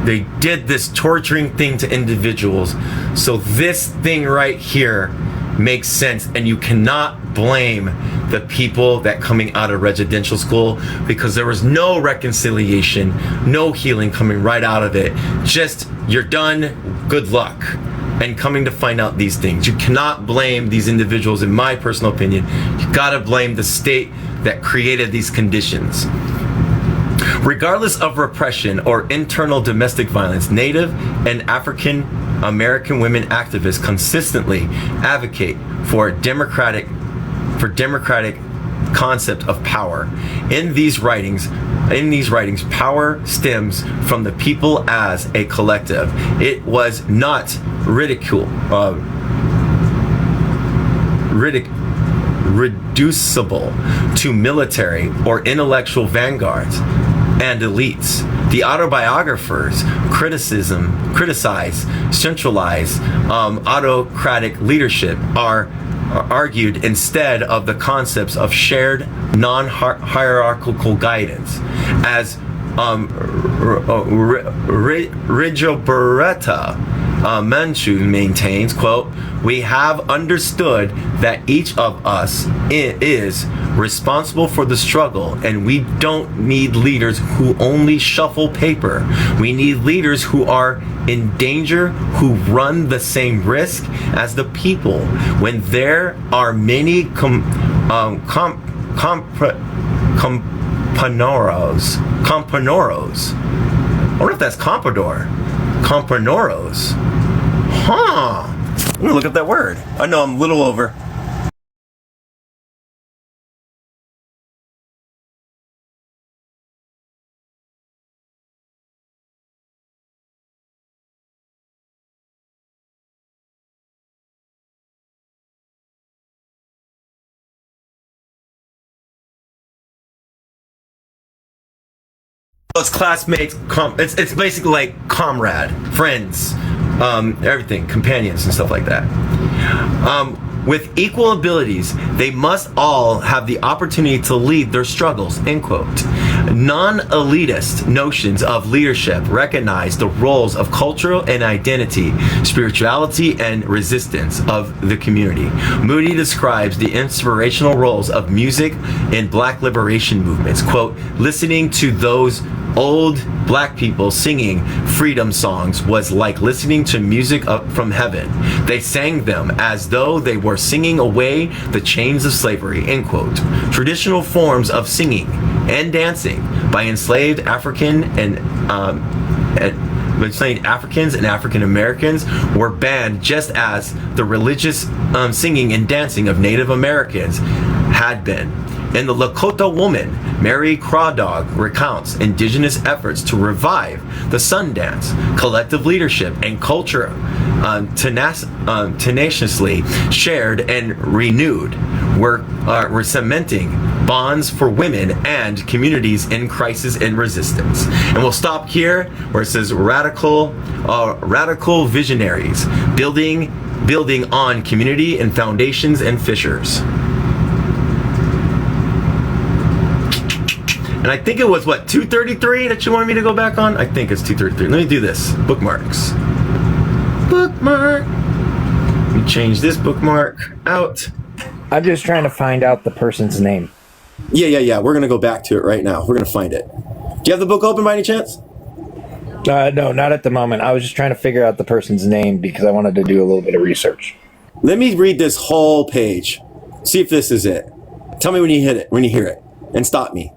They did this torturing thing to individuals. So this thing right here makes sense, and you cannot blame the people that coming out of residential school, because there was no reconciliation, no healing coming right out of it. Just, you're done, good luck. And coming to find out these things. You cannot blame these individuals, in my personal opinion. You gotta blame the state that created these conditions. Regardless of repression or internal domestic violence, Native and African American women activists consistently advocate for democratic concept of power. In these writings, power stems from the people as a collective. It was not reducible to military or intellectual vanguards and elites. The autobiographers criticize centralized autocratic leadership are argued instead of the concepts of shared non-hierarchical guidance. As Rigoberta Menchú maintains, quote, we have understood that each of us is responsible for the struggle, and we don't need leaders who only shuffle paper. We need leaders who are in danger, who run the same risk as the people. When there are many compañeros, I wonder if that's compañeros. Huh. I'm gonna look up that word. I know I'm a little over. It's classmates. It's basically like comrade, friends, everything, companions and stuff like that. With equal abilities, they must all have the opportunity to lead their struggles, end quote. Non-elitist notions of leadership recognize the roles of cultural and identity, spirituality, and resistance of the community. Moody describes the inspirational roles of music in Black liberation movements, quote, listening to those old Black people singing freedom songs was like listening to music up from heaven. They sang them as though they were singing away the chains of slavery, end quote. Traditional forms of singing and dancing by enslaved Africans and African Americans were banned, just as the religious singing and dancing of Native Americans had been. And the Lakota woman, Mary Crawdog, recounts indigenous efforts to revive the Sundance, collective leadership, and culture tenaciously shared and renewed, were cementing bonds for women and communities in crisis and resistance. And we'll stop here where it says radical visionaries, building on community and foundations and fissures. And I think it was, 233 that you wanted me to go back on? I think it's 233. Let me do this. Bookmarks. Bookmark. Let me change this bookmark out. I'm just trying to find out the person's name. Yeah. We're going to go back to it right now. We're going to find it. Do you have the book open by any chance? No, not at the moment. I was just trying to figure out the person's name because I wanted to do a little bit of research. Let me read this whole page. See if this is it. Tell me when you hear it, and stop me.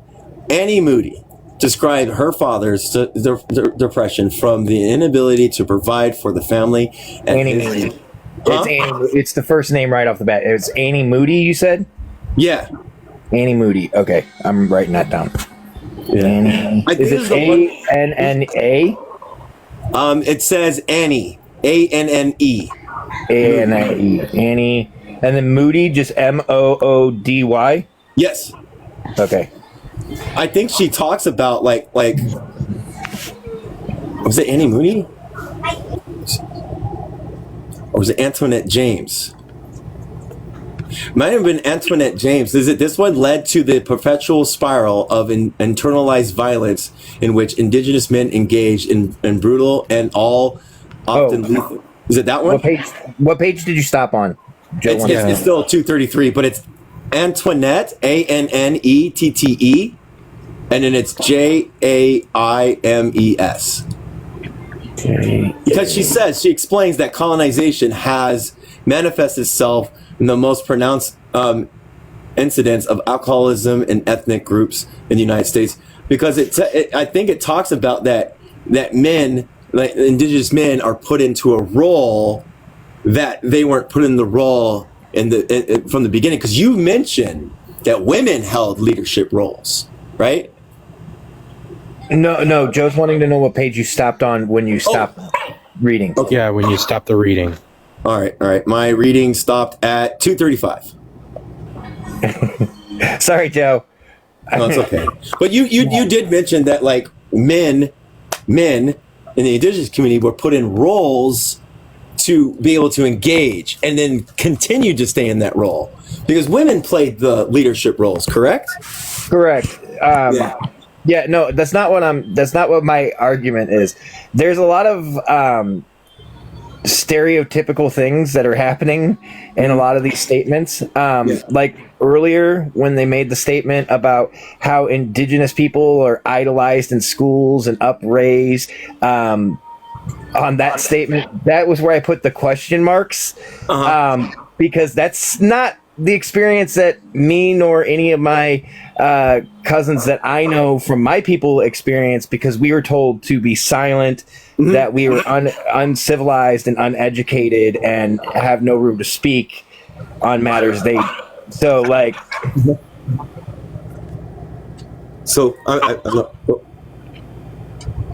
Annie Moody described her father's depression from the inability to provide for the family. And Annie Moody. It's the first name right off the bat. It's Annie Moody, you said? Yeah. Annie Moody. Okay, I'm writing that down. Yeah. Annie. Is it A-N-N-A? It says Annie. A-N-N-E. A-N-N-E. Annie. And then Moody, just M-O-O-D-Y? Yes. Okay. I think she talks about like was it Annie Moody? Or was it Antoinette James? Might have been Antoinette James. This one led to the perpetual spiral of internalized violence in which indigenous men engaged in brutal and often lethal. Is it that one? What page did you stop on? It's still 233, but it's Antoinette, A-N-N-E-T-T-E, and then it's J-A-I-M-E-S. Because she explains that colonization has manifested itself in the most pronounced incidents of alcoholism in ethnic groups in the United States. Because I think it talks about that men, like indigenous men, are put into a role that they weren't put in the role from the beginning. Because you mentioned that women held leadership roles, right? No, Joe's wanting to know what page you stopped on when you stopped reading. Okay. Yeah, when you stopped the reading. All right. My reading stopped at 235. Sorry, Joe. No, it's okay. But you did mention that like men in the indigenous community were put in roles to be able to engage and then continue to stay in that role because women played the leadership roles, correct? Correct. Yeah, no, that's not what my argument is. There's a lot of stereotypical things that are happening in a lot of these statements. Like earlier when they made the statement about how indigenous people are idolized in schools and upraised, on that statement, that was where I put the question marks, because that's not the experience that me nor any of my cousins that I know from my people experienced, because we were told to be silent, that we were uncivilized and uneducated and have no room to speak on matters so like. So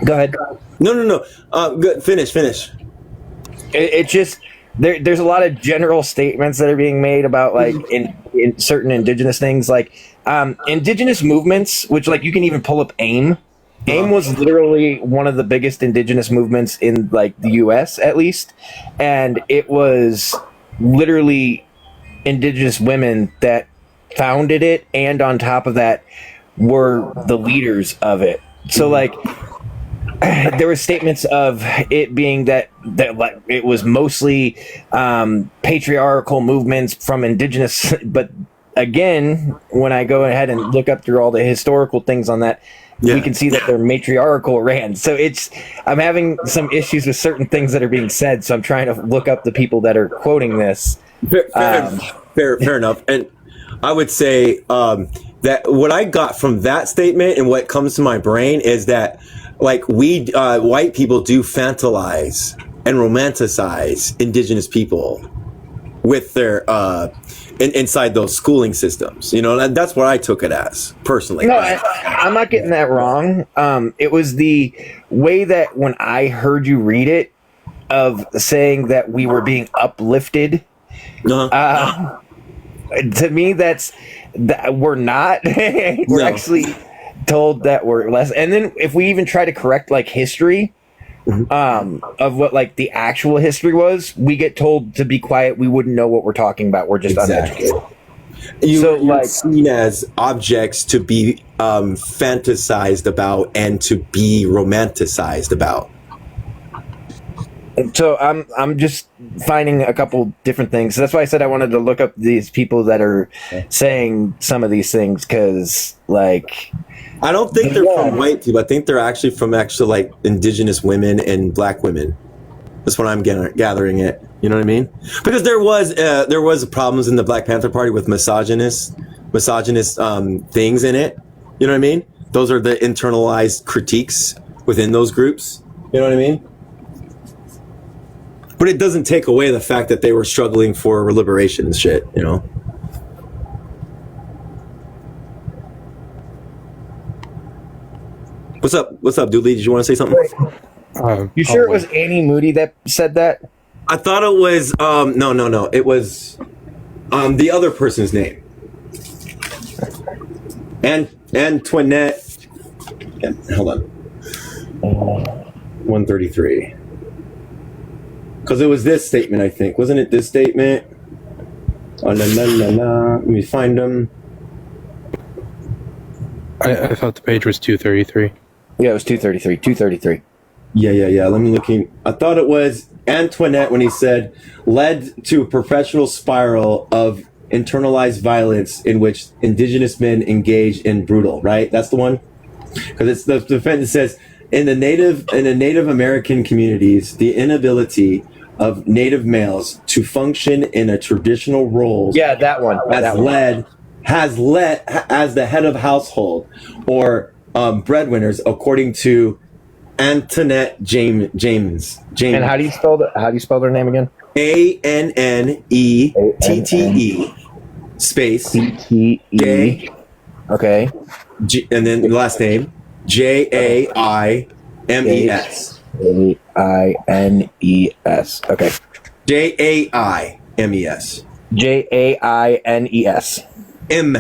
Go ahead. No. Good. Finish. It just there's a lot of general statements that are being made about like in certain indigenous things, like indigenous movements, which like you can even pull up AIM. AIM was literally one of the biggest indigenous movements in like the US at least, and it was literally indigenous women that founded it, and on top of that were the leaders of it. So like there were statements of it being that like it was mostly patriarchal movements from indigenous, but again, when I go ahead and look up through all the historical things on that, we can see that they're matriarchal ran. So I'm having some issues with certain things that are being said, so I'm trying to look up the people that are quoting this. Fair enough. And I would say that what I got from that statement and what comes to my brain is that like we white people do fantasize and romanticize indigenous people with their inside those schooling systems, you know, and that's what I took it as personally. No, I'm not getting that wrong. It was the way that when I heard you read it, of saying that we were being uplifted. To me, that we're not. We're actually told that we're less. And then if we even try to correct like history, of what like the actual history was, we get told to be quiet. We wouldn't know what we're talking about. We're just uneducated. You're like seen as objects to be fantasized about and to be romanticized about. So I'm just finding a couple different things. So that's why I said I wanted to look up these people that are saying some of these things, because like I don't think they're from white people. I think they're actually from like indigenous women and black women. That's what I'm gathering it. You know what I mean? Because there was problems in the Black Panther Party with misogynist things in it. You know what I mean? Those are the internalized critiques within those groups. You know what I mean? But it doesn't take away the fact that they were struggling for liberation and shit, you know? What's up, Dooley? Did you want to say something? You sure it was Annie Moody that said that? I thought it was, no. It was the other person's name. Antoinette. Hold on. 133. Because it was this statement, I think. Wasn't it this statement? Oh, Let me find them. I thought the page was 233. Yeah, it was 233. 233. Yeah. Let me look. I thought it was Antoinette when he said, led to a perpetual spiral of internalized violence in which indigenous men engage in brutal, right? That's the one? Because it's the defendant says, in the Native American communities, the inability of Native males to function in a traditional role. Yeah, that one. Has led as the head of household or breadwinners, according to Antoinette James. And how do you spell their name again? ANNETTE space TTE. Okay. And then the last name JAIMES. AINES. Okay. JAIMES. JAINES. M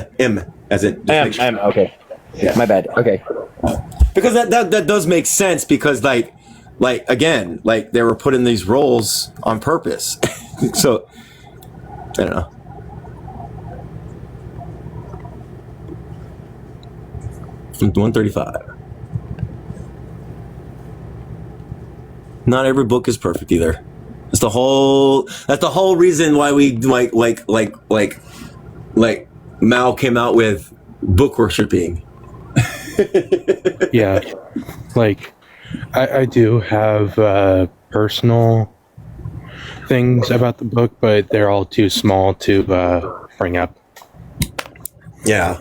as in M. Okay. Yeah. My bad. Okay. Because that does make sense, because like again, like they were put in these roles on purpose. So I don't know. From 135. Not every book is perfect either. That's the whole reason why we like Mao came out with book worshipping. Yeah, like I do have personal things about the book, but they're all too small to bring up. Yeah.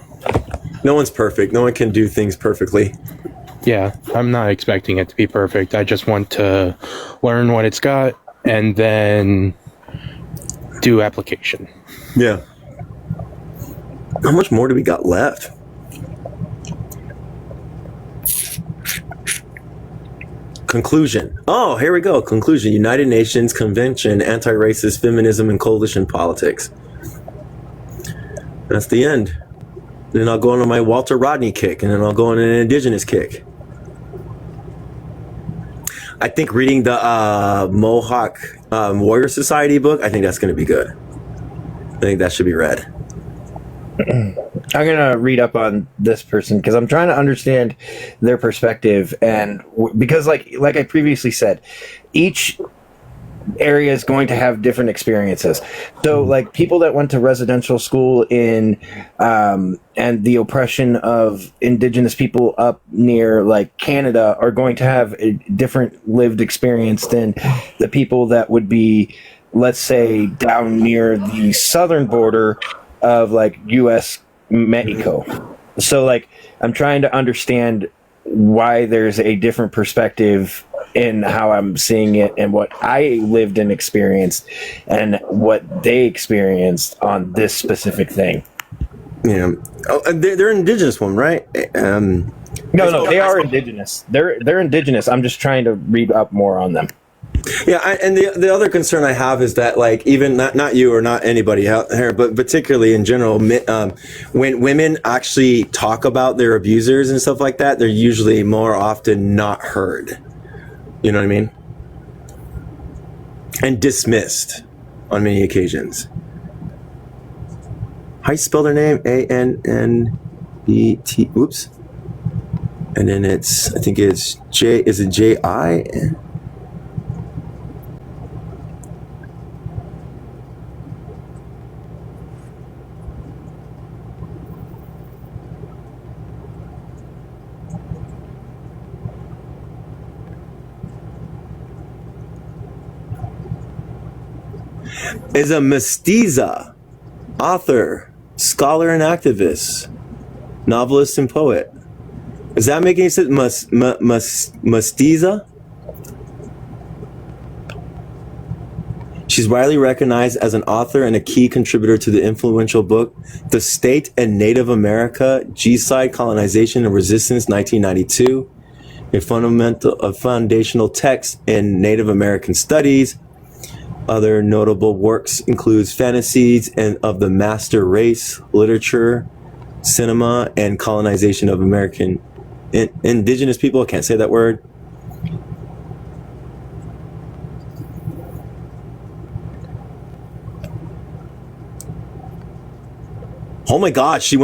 No one's perfect. No one can do things perfectly. Yeah, I'm not expecting it to be perfect. I just want to learn what it's got and then do application. Yeah. How much more do we got left? Conclusion. Oh, here we go. Conclusion. United Nations Convention, Anti-Racist Feminism and Coalition Politics. That's the end. Then I'll go on my Walter Rodney kick, and then I'll go on an indigenous kick. I think reading the Mohawk Warrior Society book, I think that's going to be good. I think that should be read. I'm gonna read up on this person because I'm trying to understand their perspective, and because like I previously said, each area is going to have different experiences. So like people that went to residential school in and the oppression of indigenous people up near like Canada are going to have a different lived experience than the people that would be, let's say, down near the southern border of like US Mexico. So like I'm trying to understand why there's a different perspective in how I'm seeing it and what I lived and experienced and what they experienced on this specific thing. Yeah. Oh, they're indigenous one, right? No, they are indigenous. They're indigenous. I'm just trying to read up more on them. Yeah, and the other concern I have is that, like, even not you or not anybody out here, but particularly in general, when women actually talk about their abusers and stuff like that, they're usually more often not heard. You know what I mean? And dismissed on many occasions. How you spell their name? A-N-N-E-T. Oops. And then I think it's J. Is it J-I? Is a mestiza, author, scholar and activist, novelist and poet. Does that make any sense? Mestiza? She's widely recognized as an author and a key contributor to the influential book, The State and Native America, G-Side Colonization and Resistance, 1992, a foundational text in Native American studies. Other notable works includes Fantasies and of the Master Race, Literature, Cinema, and Colonization of American Indigenous People. I can't say that word. Oh my God, she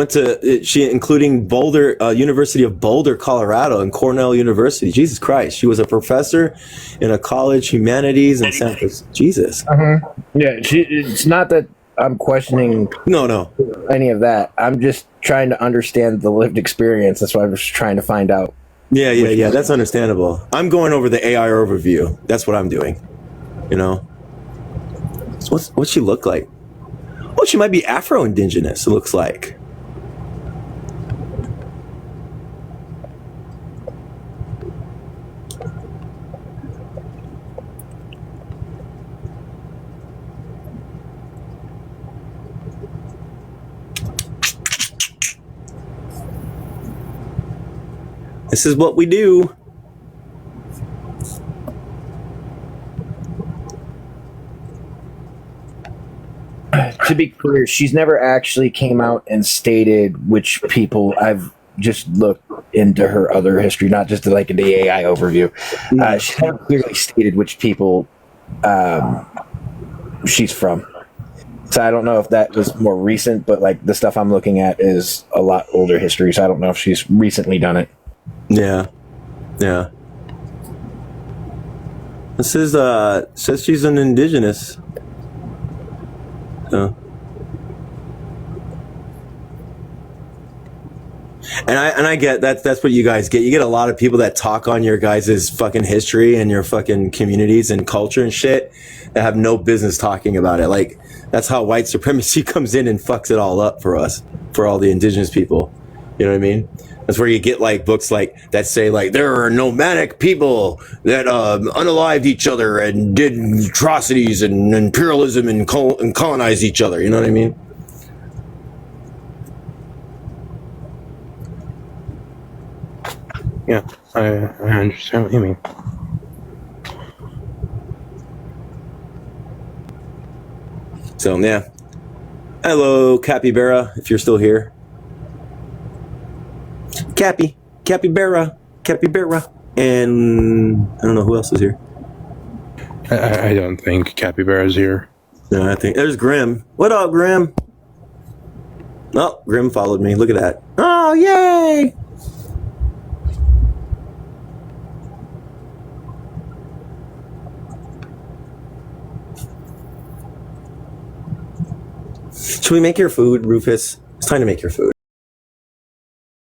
including Boulder, University of Boulder, Colorado, and Cornell University. Jesus Christ. She was a professor in a college, humanities, and San Francisco. Jesus. Yeah, it's not that I'm questioning No. any of that. I'm just trying to understand the lived experience. That's why I was trying to find out. Yeah. That's understandable. I'm going over the AI overview. That's what I'm doing. You know? What's she look like? Oh, she might be Afro-Indigenous, it looks like. This is what we do. To be clear, she's never actually came out and stated which people. I've just looked into her other history, not just like in the AI overview. She's never clearly stated which people she's from. So I don't know if that was more recent, but like the stuff I'm looking at is a lot older history, so I don't know if she's recently done it. Yeah. This is says she's an indigenous. And I get that's what you guys get. You get a lot of people that talk on your guys' fucking history and your fucking communities and culture and shit that have no business talking about it. Like That's how white supremacy comes in and fucks it all up for us, for all the indigenous people. You know what I mean? That's where you get like books like that say like there are nomadic people that unalived each other and did atrocities and imperialism and colonized each other. You know what I mean? Yeah, I understand what you mean. So yeah. Hello, Capybara, if you're still here. Capybara, and I don't know who else is here. I don't think Capybara's here. No, I think there's Grim. What up, Grim? Oh, Grim followed me. Look at that. Oh, yay! Should we make your food, Rufus? It's time to make your food.